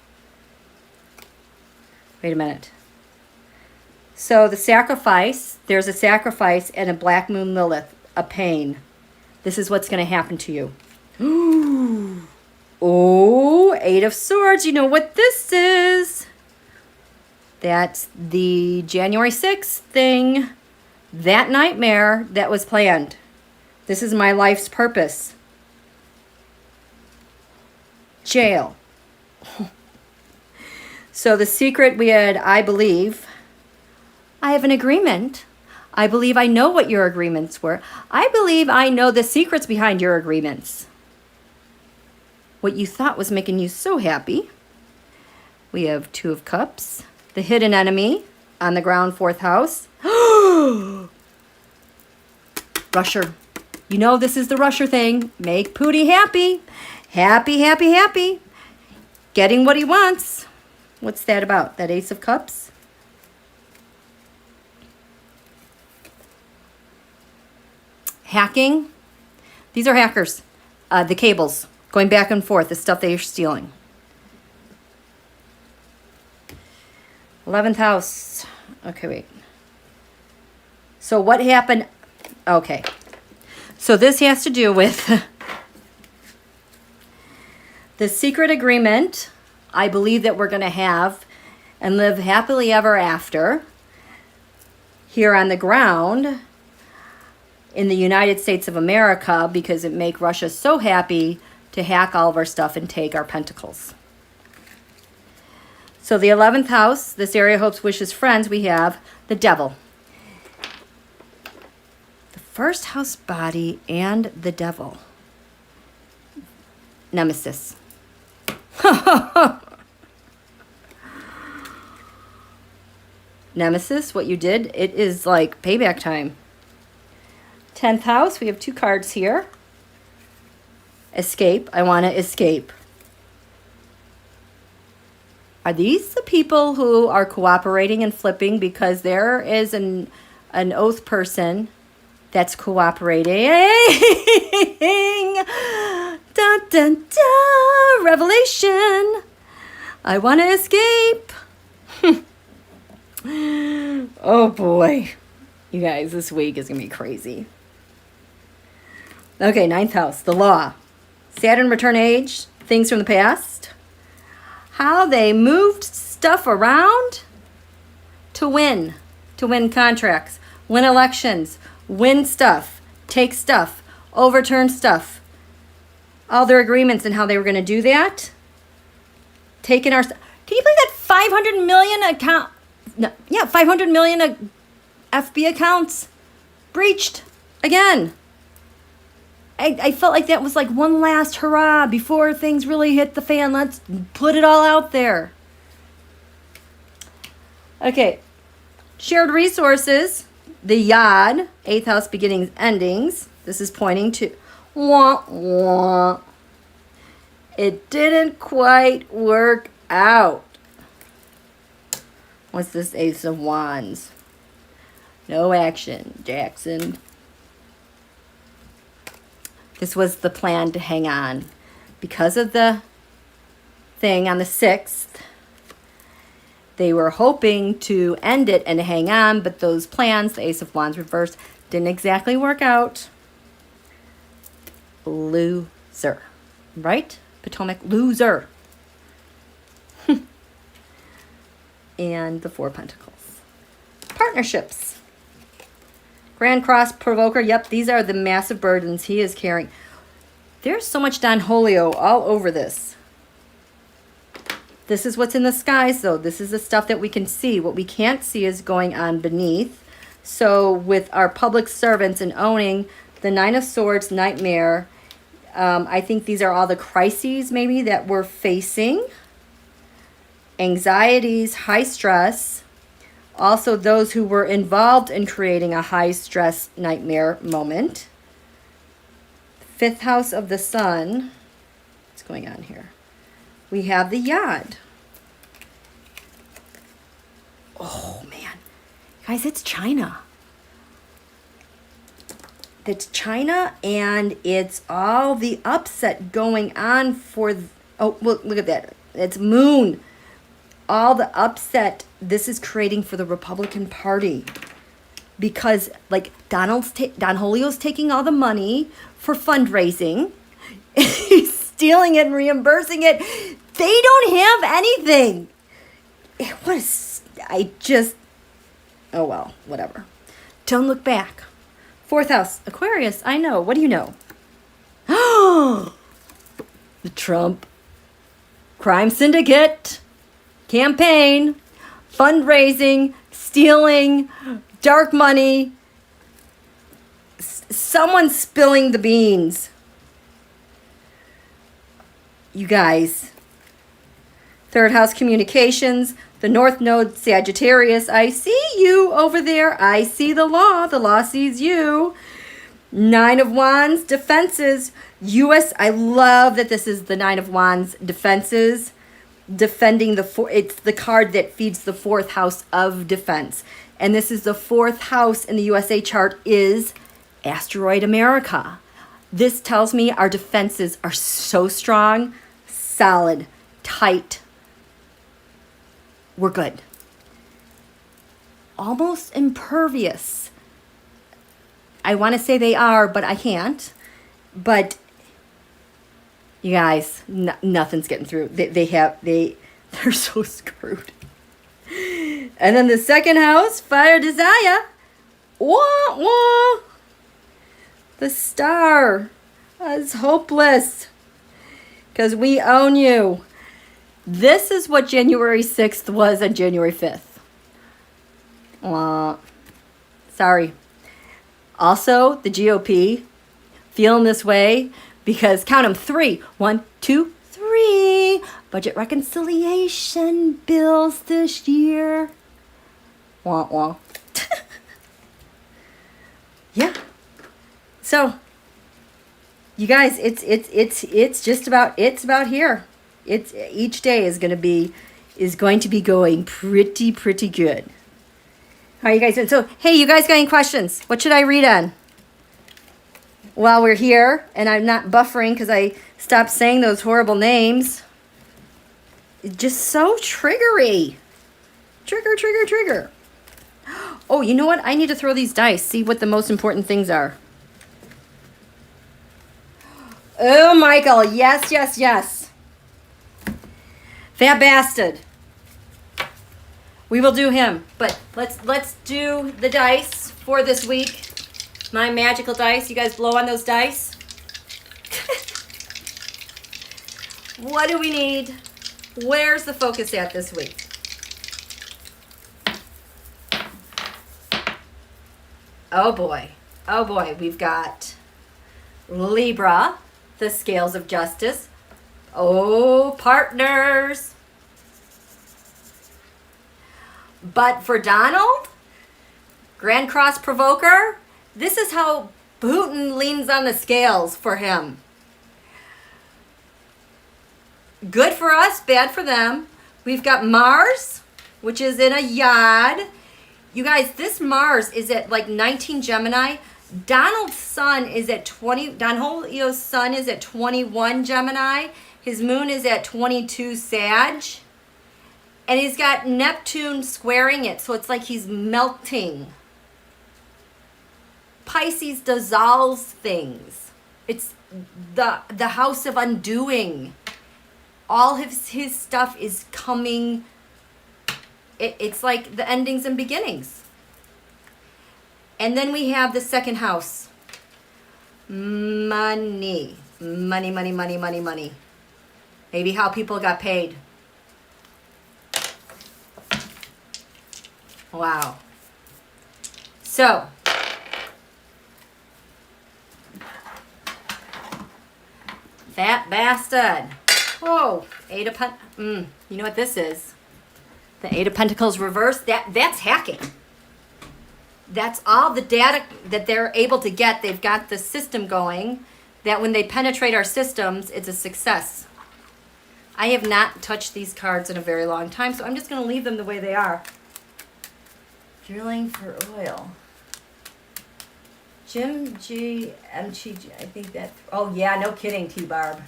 Wait a minute. So the sacrifice, there's a sacrifice and a black moon Lilith, a pain. This is what's going to happen to you. Oh, Eight of Swords. You know what this is. That's the January 6th thing. That nightmare that was planned. This is my life's purpose. Jail. So the secret we had, I believe, I have an agreement. I believe I know what your agreements were. I believe I know the secrets behind your agreements. What you thought was making you so happy. We have Two of Cups. The hidden enemy on the ground, 4th house. Rusher. You know this is the rusher thing. Make Pootie happy. Happy, happy, happy. Getting what he wants. What's that about? That Ace of Cups? Hacking. These are hackers. The cables. Going back and forth. The stuff they are stealing. 11th house. Okay, wait. So what happened? Okay. So this has to do with the secret agreement I believe that we're going to have and live happily ever after here on the ground in the United States of America, because it make Russia so happy to hack all of our stuff and take our pentacles. So the 11th house, this area hopes, wishes, friends, we have the devil. The first house body and the devil. Nemesis. Nemesis, what you did, it is like payback time. 10th house, we have 2 cards here. Escape, I want to escape. Are these the people who are cooperating and flipping? Because there is an oath person that's cooperating. Dun, dun, dun, revelation. I want to escape. Oh boy. You guys, this week is going to be crazy. Okay, 9th house, the law. Saturn return age, things from the past. How they moved stuff around to win contracts, win elections, win stuff, take stuff, overturn stuff. All their agreements and how they were going to do that. Taking our stuff. Can you believe that 500 million account? No, yeah, 500 million FB accounts breached again. I felt like that was like one last hurrah before things really hit the fan. Let's put it all out there. Okay. Shared resources. The Yod. 8th house beginnings, endings. This is pointing to wah, wah. It didn't quite work out. What's this Ace of Wands? No action, Jackson. This was the plan to hang on. Because of the thing on the 6th, they were hoping to end it and hang on, but those plans, the Ace of Wands reversed, didn't exactly work out. Loser. Right? Potomac, loser. And the 4 Pentacles. Partnerships. Grand Cross Provoker. Yep, these are the massive burdens he is carrying. There's so much Don Julio all over this. This is what's in the skies, though. This is the stuff that we can see. What we can't see is going on beneath. So with our public servants and owning the 9 of Swords nightmare, I think these are all the crises maybe that we're facing. Anxieties, high stress. Also those who were involved in creating a high stress nightmare moment. 5th house of the sun. What's going on here? We have the Yod. Oh man. Guys, it's China. It's China, and it's all the upset going on for... Oh, well, look at that. It's moon. all the upset this is creating for the Republican Party. Because, like, Don Julio's taking all the money for fundraising. He's stealing it and reimbursing it. They don't have anything. Oh, well, whatever. Don't look back. 4th house, Aquarius, I know. What do you know? The Trump crime syndicate, campaign, fundraising, stealing, dark money, someone spilling the beans. You guys. 3rd house, communications, the North Node, Sagittarius. I see you over there. I see the law. The law sees you. 9 of Wands, defenses. I love that this is the 9 of Wands, defenses. Defending it's the card that feeds the 4th house of defense. And this is the 4th house in the USA chart is Asteroid America. This tells me our defenses are so strong, solid, tight. We're good. Almost impervious. I want to say they are, but I can't. But you guys, nothing's getting through. They're so screwed. And then the 2nd house, fire desire. Wah, wah. The star is hopeless because we own you. This is what January 6th was on January 5th. Sorry. Also, the GOP feeling this way because count them 3. 1, 2, 3. Budget reconciliation bills this year. Wah, wah. Yeah. So, you guys, it's just about here. Each day is going to be going pretty good. How are you guys doing? So, hey, you guys got any questions? What should I read on? While we're here, and I'm not buffering because I stopped saying those horrible names. Just so triggery. Trigger. Oh, you know what? I need to throw these dice, see what the most important things are. Oh, Michael, yes. That bastard. We will do him, but let's do the dice for this week. My magical dice. You guys blow on those dice. What do we need? Where's the focus at this week? Oh boy. We've got Libra, the scales of justice. Oh, partners. But for Donald, Grand Cross Provoker, this is how Putin leans on the scales for him. Good for us, bad for them. We've got Mars, which is in a yod. You guys, this Mars is at like 19 Gemini. Donald's sun is at 20. Don Julio's sun is at 21 Gemini. His moon is at 22 Sag. And he's got Neptune squaring it, so it's like he's melting. Pisces dissolves things. It's the house of undoing. All his stuff is coming. It's like the endings and beginnings. And then we have the 2nd house. Money. Maybe how people got paid. Wow. So, that bastard. Whoa, 8 of Pentacles. You know what this is? The 8 of Pentacles reversed. That's hacking. That's all the data that they're able to get. They've got the system going that when they penetrate our systems, it's a success. I have not touched these cards in a very long time, so I'm just going to leave them the way they are. Drilling for oil. Jim G. MG. I think that. Oh, yeah, no kidding, T-Barb.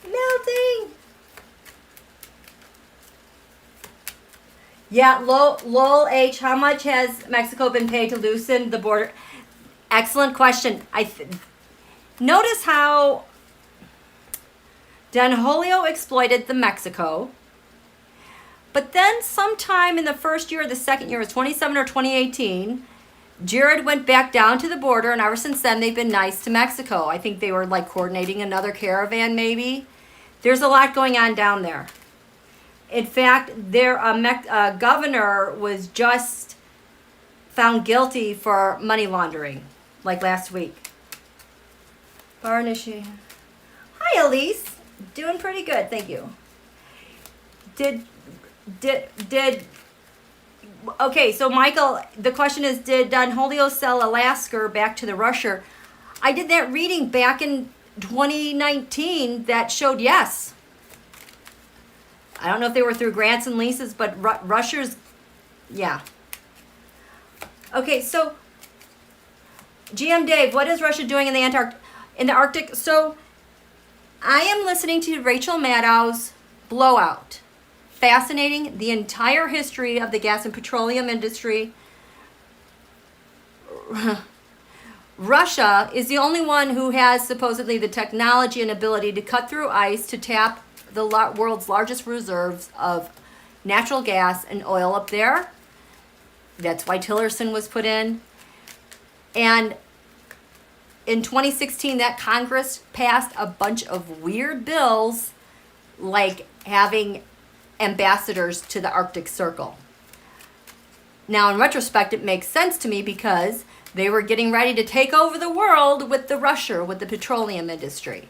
Melting. Yeah, lol H, how much has Mexico been paid to loosen the border? Excellent question. Notice how Don Julio exploited the Mexico, but then sometime in the first year or the second year, it was 27 or 2018, Jared went back down to the border, and ever since then they've been nice to Mexico. I think they were like coordinating another caravan maybe. There's a lot going on down there. In fact, their governor was just found guilty for money laundering, like last week. Barnishi. Hi, Elise. Doing pretty good, thank you. Okay, so Michael, the question is, did Don Julio sell Alaska back to the Russia? I did that reading back in 2019 that showed yes. I don't know if they were through grants and leases, but Russia's, yeah. Okay, so GM Dave, what is Russia doing in the Arctic? So I am listening to RachelMaddow's Blowout. Fascinating, the entire history of the gas and petroleum industry. Russia is the only one who has supposedly the technology and ability to cut through ice to tap the world's largest reserves of natural gas and oil up there. That's why Tillerson was put in. And in 2016, that Congress passed a bunch of weird bills, like having ambassadors to the Arctic Circle. Now, in retrospect, it makes sense to me because they were getting ready to take over the world with the petroleum industry.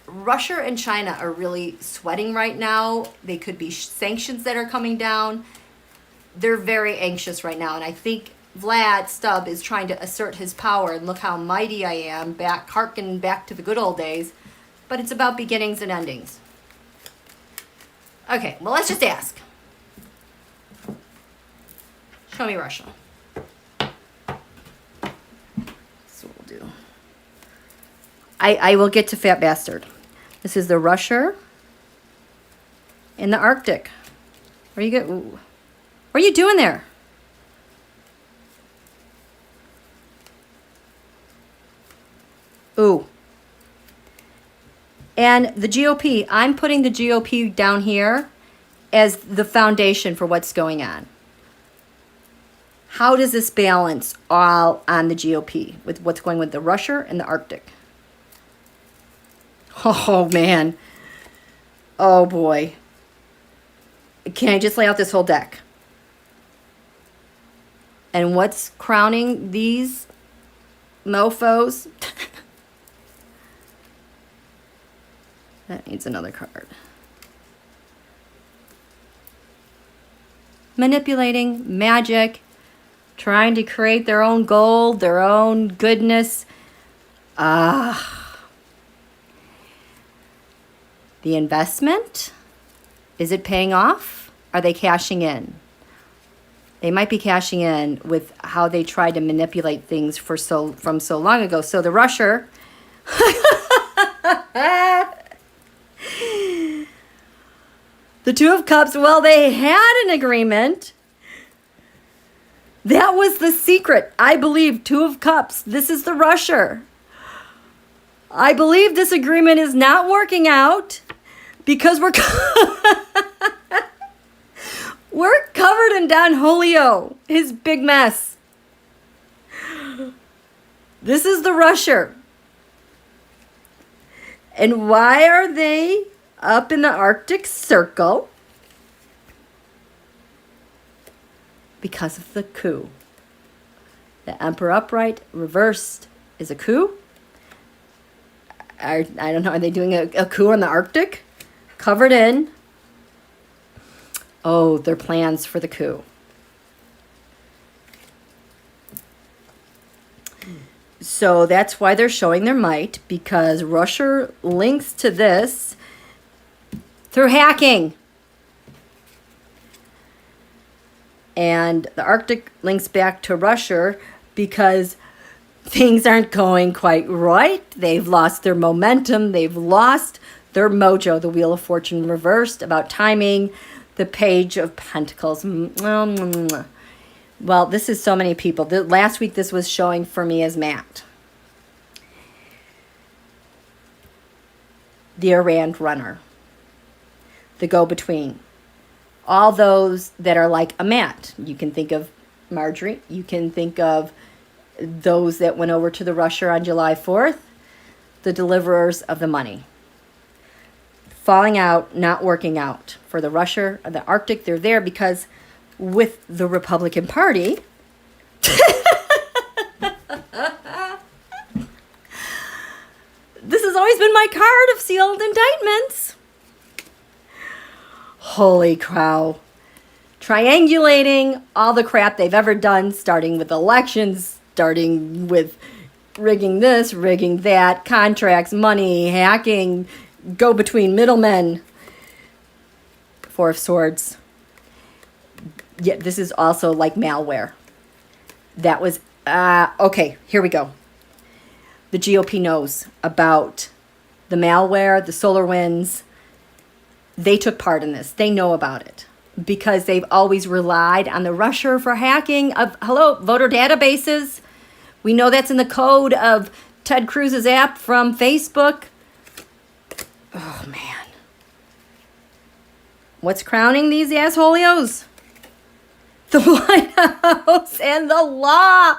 Russia and China are really sweating right now. They could be sanctions that are coming down. They're very anxious right now, and I think Vlad Stubb is trying to assert his power and look how mighty I am, harkening back to the good old days. But it's about beginnings and endings. Okay, well, let's just ask. Show me Russia. That's what we'll do. I will get to Fat Bastard. This is the Russia in the Arctic. Where you go? What are you doing there? Ooh. And the GOP, I'm putting the GOP down here as the foundation for what's going on. How does this balance all on the GOP with what's going with the Russia and the Arctic? Oh, man. Oh, boy. Can I just lay out this whole deck? And what's crowning these mofos? That needs another card. Manipulating, magic, trying to create their own gold, their own goodness. The investment, is it paying off? Are they cashing in? They might be cashing in with how they tried to manipulate things from so long ago. So the Russia, the Two of Cups, well, they had an agreement. That was the secret. I believe Two of Cups. This is the Russia. I believe this agreement is not working out because we're we're covered in Don Julio, his big mess. This is the Russia. And why are they up in the Arctic Circle? Because of the coup. The Emperor upright reversed is a coup. I don't know, are they doing a coup in the Arctic? Covered in. Oh, their plans for the coup. So that's why they're showing their might, because Russia links to this through hacking. And the Arctic links back to Russia because things aren't going quite right. They've lost their momentum. They've lost their mojo. The Wheel of Fortune reversed about timing. the Page of Pentacles. Well, this is so many people. Last week, this was showing for me as Matt. The errand runner. The go-between. All those that are like a Matt. You can think of Marjorie. You can think of those that went over to the Russia on July 4th. The deliverers of the money. Falling out, not working out. For the Russia, the Arctic, they're there because with the Republican Party, this has always been my card of sealed indictments. Holy cow. Triangulating all the crap they've ever done, starting with elections, starting with rigging this, rigging that, contracts, money, hacking, go between middlemen. Four of Swords. Yeah, this is also like malware. That was, okay, here we go. The GOP knows about the malware, the solar winds. They took part in this. They know about it because they've always relied on the Russia for hacking of, voter databases. We know that's in the code of Ted Cruz's app from Facebook. Oh, man. What's crowning these assholios? The White House and the law.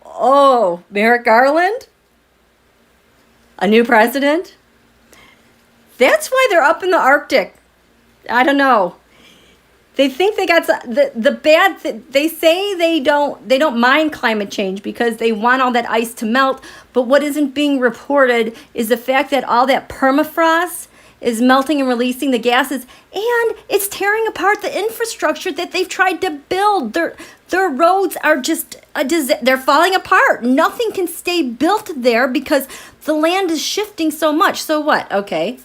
Oh, Merrick Garland? A new president? That's why they're up in the Arctic. I don't know. They think they got the bad. They say they don't mind climate change because they want all that ice to melt. But what isn't being reported is the fact that all that permafrost is melting and releasing the gases, and it's tearing apart the infrastructure that they've tried to build. Their roads are just they're falling apart. Nothing can stay built there because the land is shifting so much. So what? Okay,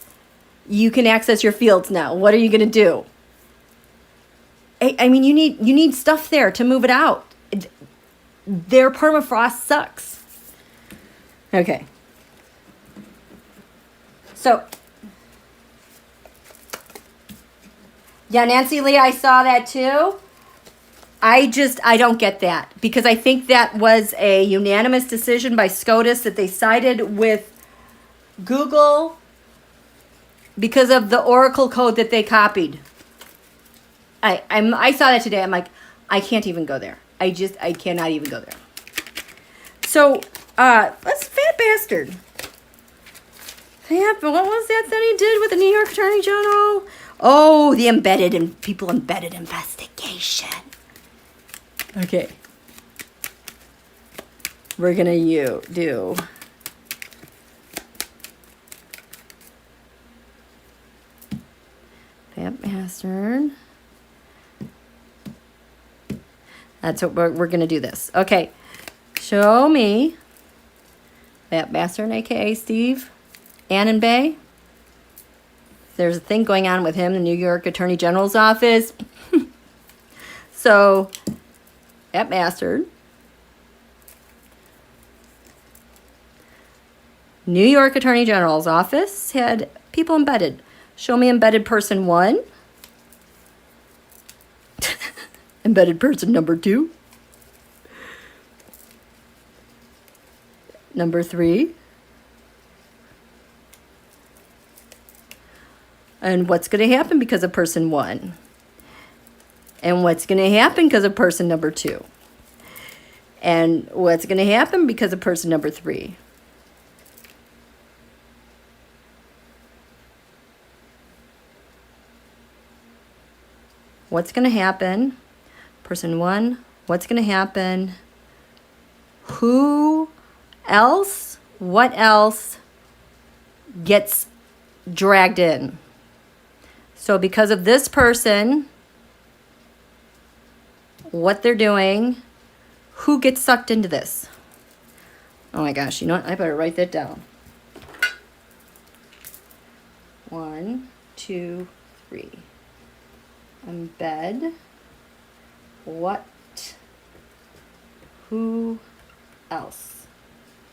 you can access your fields now. What are you going to do? I mean, you need stuff there to move it out. Their permafrost sucks. Okay. So, yeah, Nancy Lee, I saw that too. I don't get that because I think that was a unanimous decision by SCOTUS that they sided with Google because of the Oracle code that they copied. I saw that today. I'm like, I can't even go there. I cannot even go there. So, that's Fat Bastard. What was that he did with the New York Attorney General? Oh, the embedded investigation. Okay. We're going to do Fat Bastard. That's what we're going to do this. Okay. Show me Fat Bastard, a.k.a. Steve Annenbay. There's a thing going on with him, the New York Attorney General's office. So, Fat Bastard. New York Attorney General's office had people embedded. Show me embedded person 1. Embedded person number 2. Number 3. And what's going to happen because of person 1? And what's going to happen because of person number 2? And what's going to happen because of person number 3? What's going to happen? Person 1. What's going to happen? Who else? What else gets dragged in? So because of this person, what they're doing, who gets sucked into this? Oh my gosh, you know what? I better write that down. 1, 2, 3. Embed. What? Who else?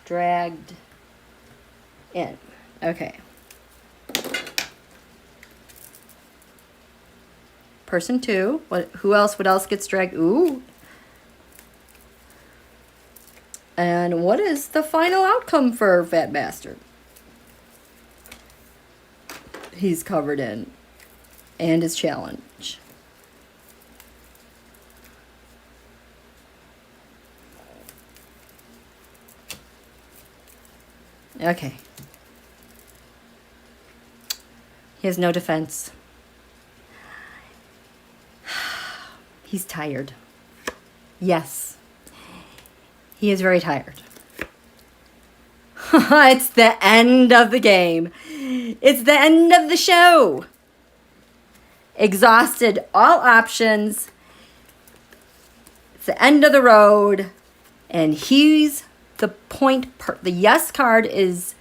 Dragged in. Okay. Person 2. Who else? What else gets dragged? Ooh. And what is the final outcome for Fat Bastard? He's covered in. And his challenge. Okay. He has no defense. He's tired. Yes. He is very tired. It's the end of the game. It's the end of the show. Exhausted all options. It's the end of the road. And he's the point. The yes card is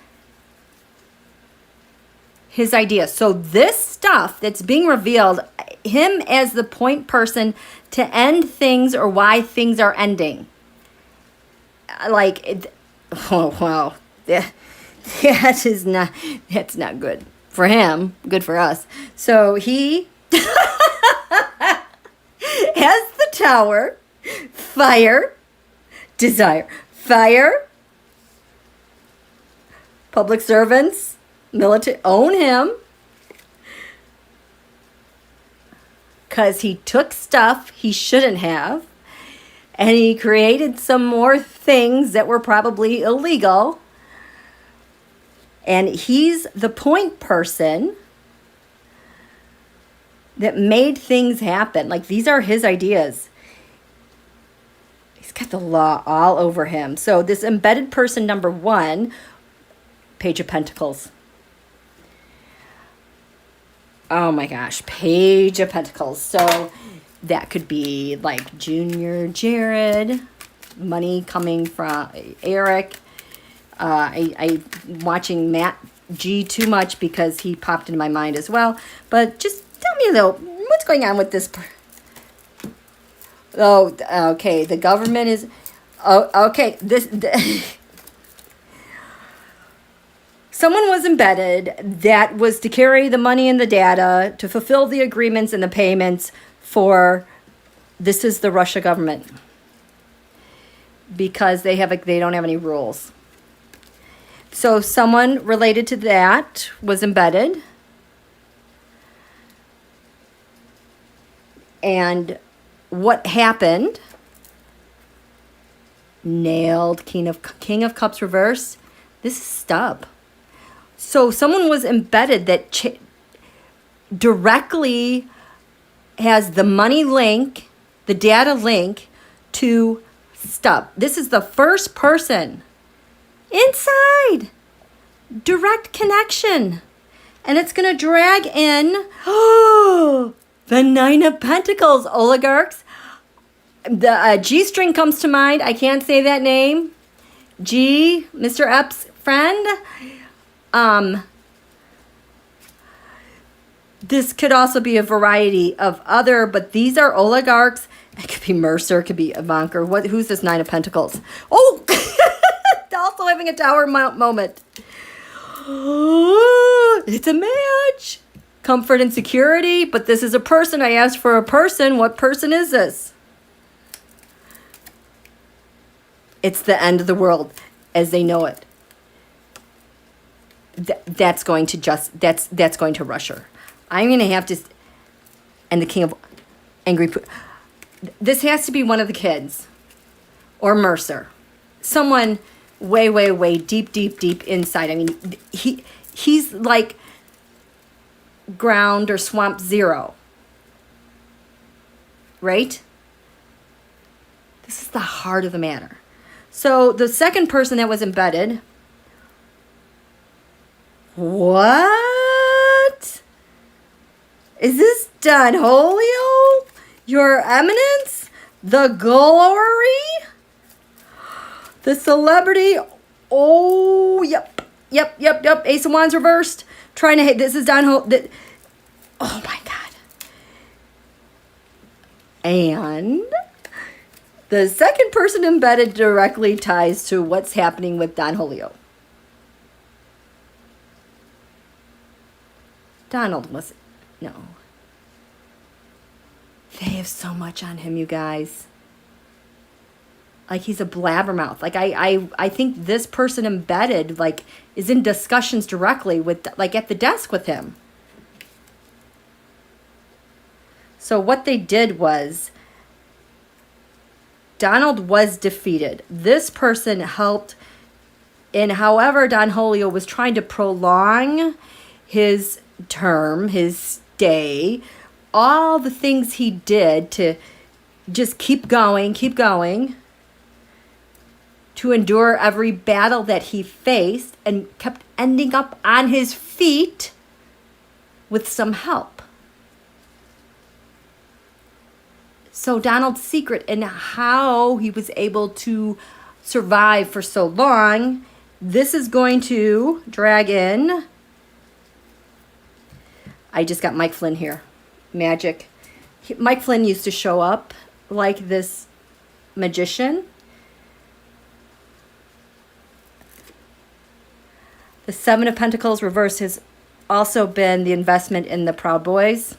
his idea. So this stuff that's being revealed, him as the point person to end things or why things are ending. Like, oh, wow. That's not good for him. Good for us. So he has the Tower, fire, desire, fire, public servants, military, own him. Because he took stuff he shouldn't have. And he created some more things that were probably illegal. And he's the point person that made things happen. Like, these are his ideas. He's got the law all over him. So this embedded person number 1, Page of Pentacles. Oh my gosh, Page of Pentacles. So that could be like Junior Jared, money coming from Eric. I'm watching Matt G too much because he popped into my mind as well. But just tell me though, what's going on with this? Oh, okay. The government is. Oh, okay. Someone was embedded that was to carry the money and the data to fulfill the agreements and the payments for. This is the Russia government because they don't have any rules. So someone related to that was embedded. And what happened? Nailed. King of Cups reverse. This is stub. So someone was embedded that directly has the money link, the data link to stub. This is the first person inside. Direct connection. And it's going to drag in the 9 of Pentacles, oligarchs. The G-string comes to mind. I can't say that name. G, Mr. Epps' friend. This could also be a variety of other, but these are oligarchs. It could be Mercer, it could be Ivanka. Who's this 9 of Pentacles? Oh, also having a Tower moment. It's a match. Comfort and security, but this is a person. I asked for a person. What person is this? It's the end of the world as they know it. That's going to rush her. I'm going to have to, and the King of Angry. This has to be one of the kids, or Mercer, someone way, way, way deep inside. I mean, he's like ground or swamp zero, right? This is the heart of the matter. So the second person that was embedded. What? Is this Don Holio? Your Eminence? The glory? The celebrity? Oh, yep. Ace of Wands reversed. Trying to hit. This is Don Holio. Oh, my God. And the second person embedded directly ties to what's happening with Don Holio. Donald was, no. They have so much on him, you guys. Like, he's a blabbermouth. Like, I think this person embedded, like, is in discussions directly with, like, at the desk with him. So what they did was, Donald was defeated. This person helped in however Don Julio was trying to prolong his term, his stay, all the things he did to just keep going, to endure every battle that he faced, and kept ending up on his feet with some help. So Donald's secret in how he was able to survive for so long, this is going to drag in. I just got Mike Flynn here. Magic. Mike Flynn used to show up like this magician. The Seven of Pentacles reversed has also been the investment in the Proud Boys.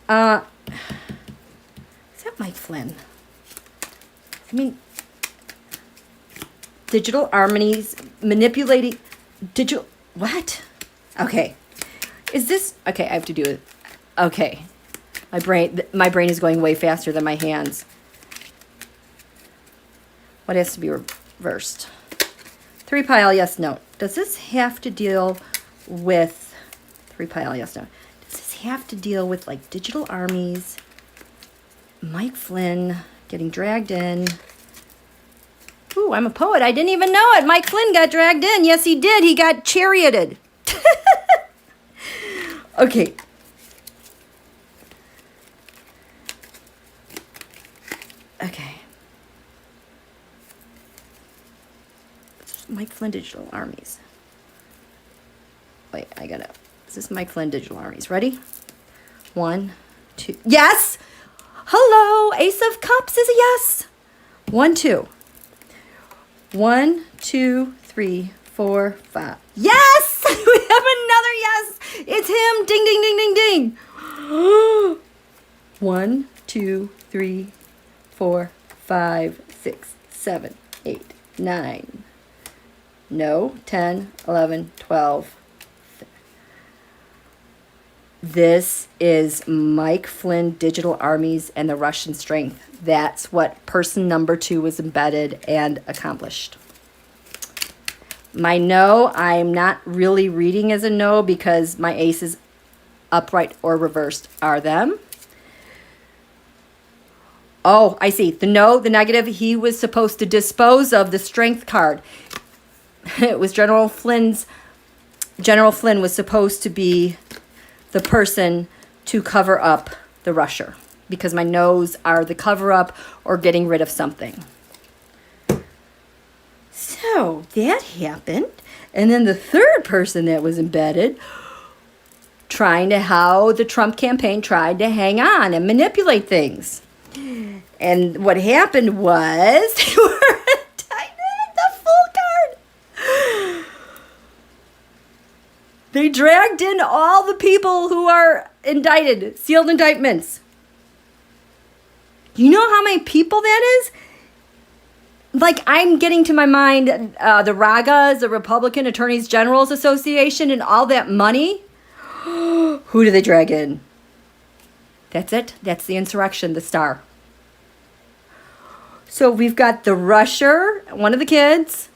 Is that Mike Flynn? I mean, digital harmonies, manipulating digital, what? Okay. Is this, okay, I have to do it. Okay. My brain is going way faster than my hands. What has to be reversed? 3 pile, yes, no. Does this have to deal with 3 pile, yes, no? Does this have to deal with, like, digital armies, Mike Flynn getting dragged in? Ooh, I'm a poet. I didn't even know it. Mike Flynn got dragged in. Yes, he did. He got charioted. Okay. Okay. Mike Flynn digital armies. Wait, I gotta. Is this Mike Flynn digital armies? Ready? 1, 2. Yes! Hello! Ace of Cups is a yes. 1, 2. 1, 2, 3, 4, 5. Yes! We have another yes! It's him! Ding, ding, ding, ding, ding! 1, 2, 3, 4, 5, 6, 7, 8, 9. No, 10, 11, 12. This is Mike Flynn digital armies and the Russian strength. That's what person number 2 was embedded and accomplished. My no, I'm not really reading as a no because my aces, upright or reversed, are them. Oh, I see. The no, the negative, he was supposed to dispose of the strength card. It was General Flynn was supposed to be the person to cover up the rusher because my no's are the cover up or getting rid of something. So that happened. And then the third person that was embedded, how the Trump campaign tried to hang on and manipulate things. And what happened was they were indicted, the full card. They dragged in all the people who are indicted, sealed indictments. You know how many people that is? Like, I'm getting to my mind the RAGAs, the Republican Attorneys Generals Association, and all that money. Who do they drag in? That's it. That's the insurrection, the star. So we've got the rusher, one of the kids.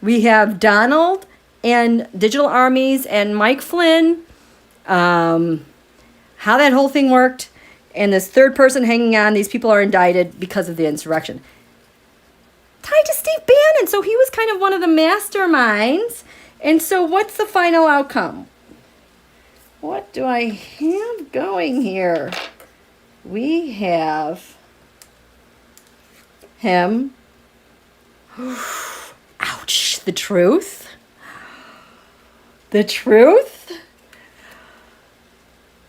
We have Donald and digital armies and Mike Flynn. How that whole thing worked. And this third person hanging on. These people are indicted because of the insurrection. Tied to Steve Bannon. So he was kind of one of the masterminds. And so what's the final outcome? What do I have going here? We have him. Ouch. The truth. The truth.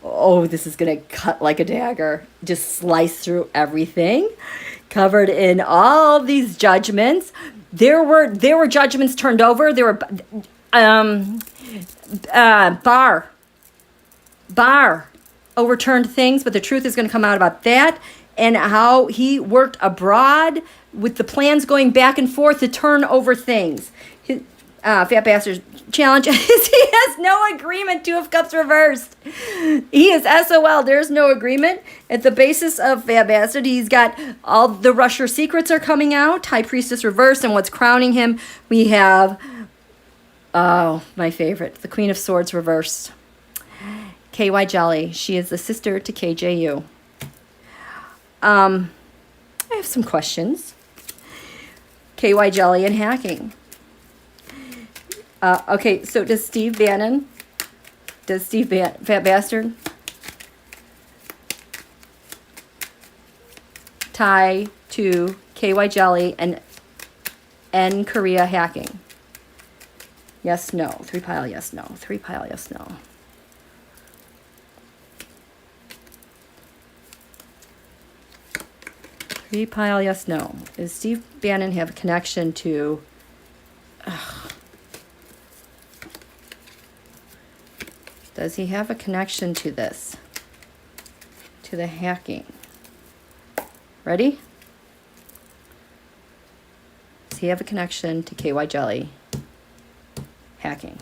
Oh, this is going to cut like a dagger. Just slice through everything. Covered in all these judgments. There were judgments turned over. There were Bar. overturned things, but the truth is going to come out about that and how he worked abroad with the plans going back and forth to turn over things. His, Fat Bastard's challenge is he has no agreement. 2 of Cups reversed. He is SOL. There's no agreement. At the basis of Fat Bastard, he's got all the Russia secrets are coming out. High Priestess reversed, and what's crowning him, we have, oh, my favorite, the Queen of Swords reversed. KY Jelly. She is the sister to KJU. I have some questions. KY Jelly and hacking. Okay, so does Steve Fat Bastard tie to KY Jelly and N Korea hacking? Yes, no. 3 pile, yes, no. 3 pile, yes, no. Three pile, yes, no. Does Steve Bannon have a connection to... Does he have a connection to this? To the hacking? Ready? Does he have a connection to KY Jelly hacking?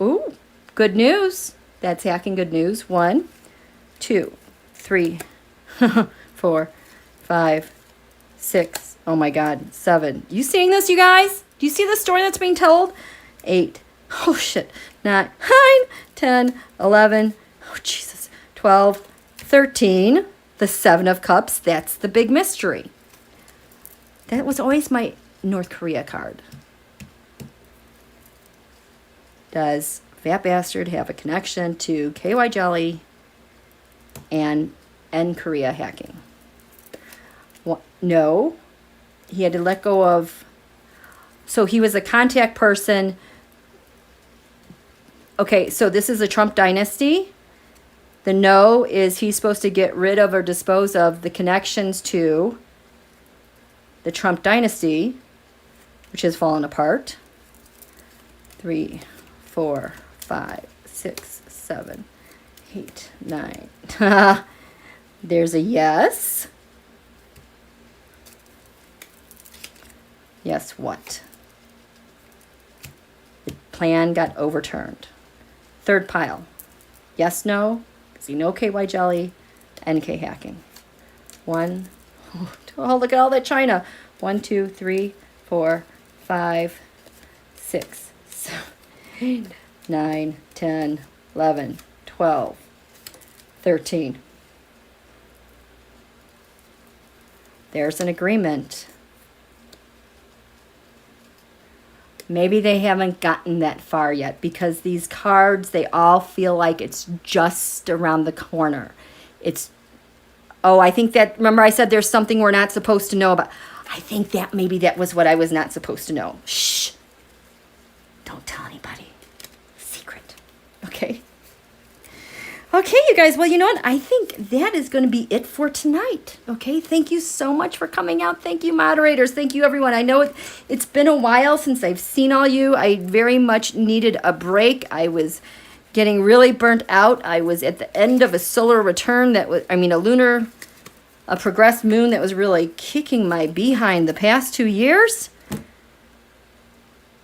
Ooh, good news. That's hacking good news. 1, 2, 3, 4, 5, 6. Oh my God, 7. You seeing this, you guys? Do you see the story that's being told? 8. Oh shit. 9, 10, 11. Oh Jesus. 12, 13. The 7 of Cups. That's the big mystery. That was always my North Korea card. Does Fat Bastard have a connection to KY Jelly and N Korea hacking? Well, no. He had to let go of... So he was a contact person. Okay, so this is a Trump dynasty. The no is he's supposed to get rid of or dispose of the connections to the Trump dynasty, which has fallen apart. 3, 4, 5, 6, 7, 8, 9. There's a yes. Yes, what? The plan got overturned. 3rd pile. Yes, no. Does he know KY Jelly? NK hacking. 1. Oh, look at all that China. 1, 2, 3, 4, 5, 6, 7, 8, 9, 10, 11, 12, 13. There's an agreement. Maybe they haven't gotten that far yet because these cards, they all feel like it's just around the corner. It's, oh, I think that, remember I said there's something we're not supposed to know about. I think that maybe that was what I was not supposed to know. Shh. Don't tell anybody. Secret. Okay? Okay, you guys. Well, you know what? I think that is going to be it for tonight. Okay? Thank you so much for coming out. Thank you, moderators. Thank you, everyone. I know it's been a while since I've seen all you. I very much needed a break. I was getting really burnt out. I was at the end of a solar return that was, a progressed moon that was really kicking my behind the past 2 years.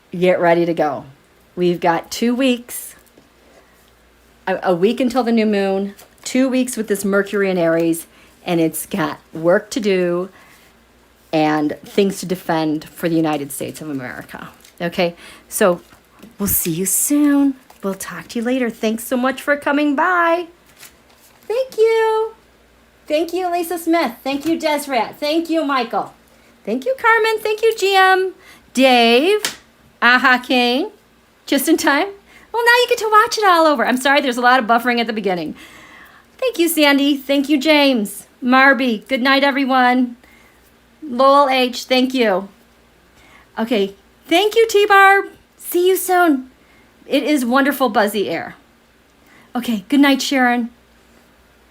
Get ready to go. We've got 2 weeks. A week until the new moon, 2 weeks with this Mercury in Aries, and it's got work to do and things to defend for the United States of America. Okay, so we'll see you soon. We'll talk to you later. Thanks so much for coming by. Thank you. Thank you, Lisa Smith. Thank you, Desrat. Thank you, Michael. Thank you, Carmen. Thank you, GM. Dave. Aha King. Just in time. Well, now you get to watch it all over. I'm sorry, there's a lot of buffering at the beginning. Thank you, Sandy. Thank you, James. Marby. Good night, everyone. Lowell H. Thank you. Okay. Thank you, T-Barb. See you soon. It is wonderful, buzzy air. Okay. Good night, Sharon.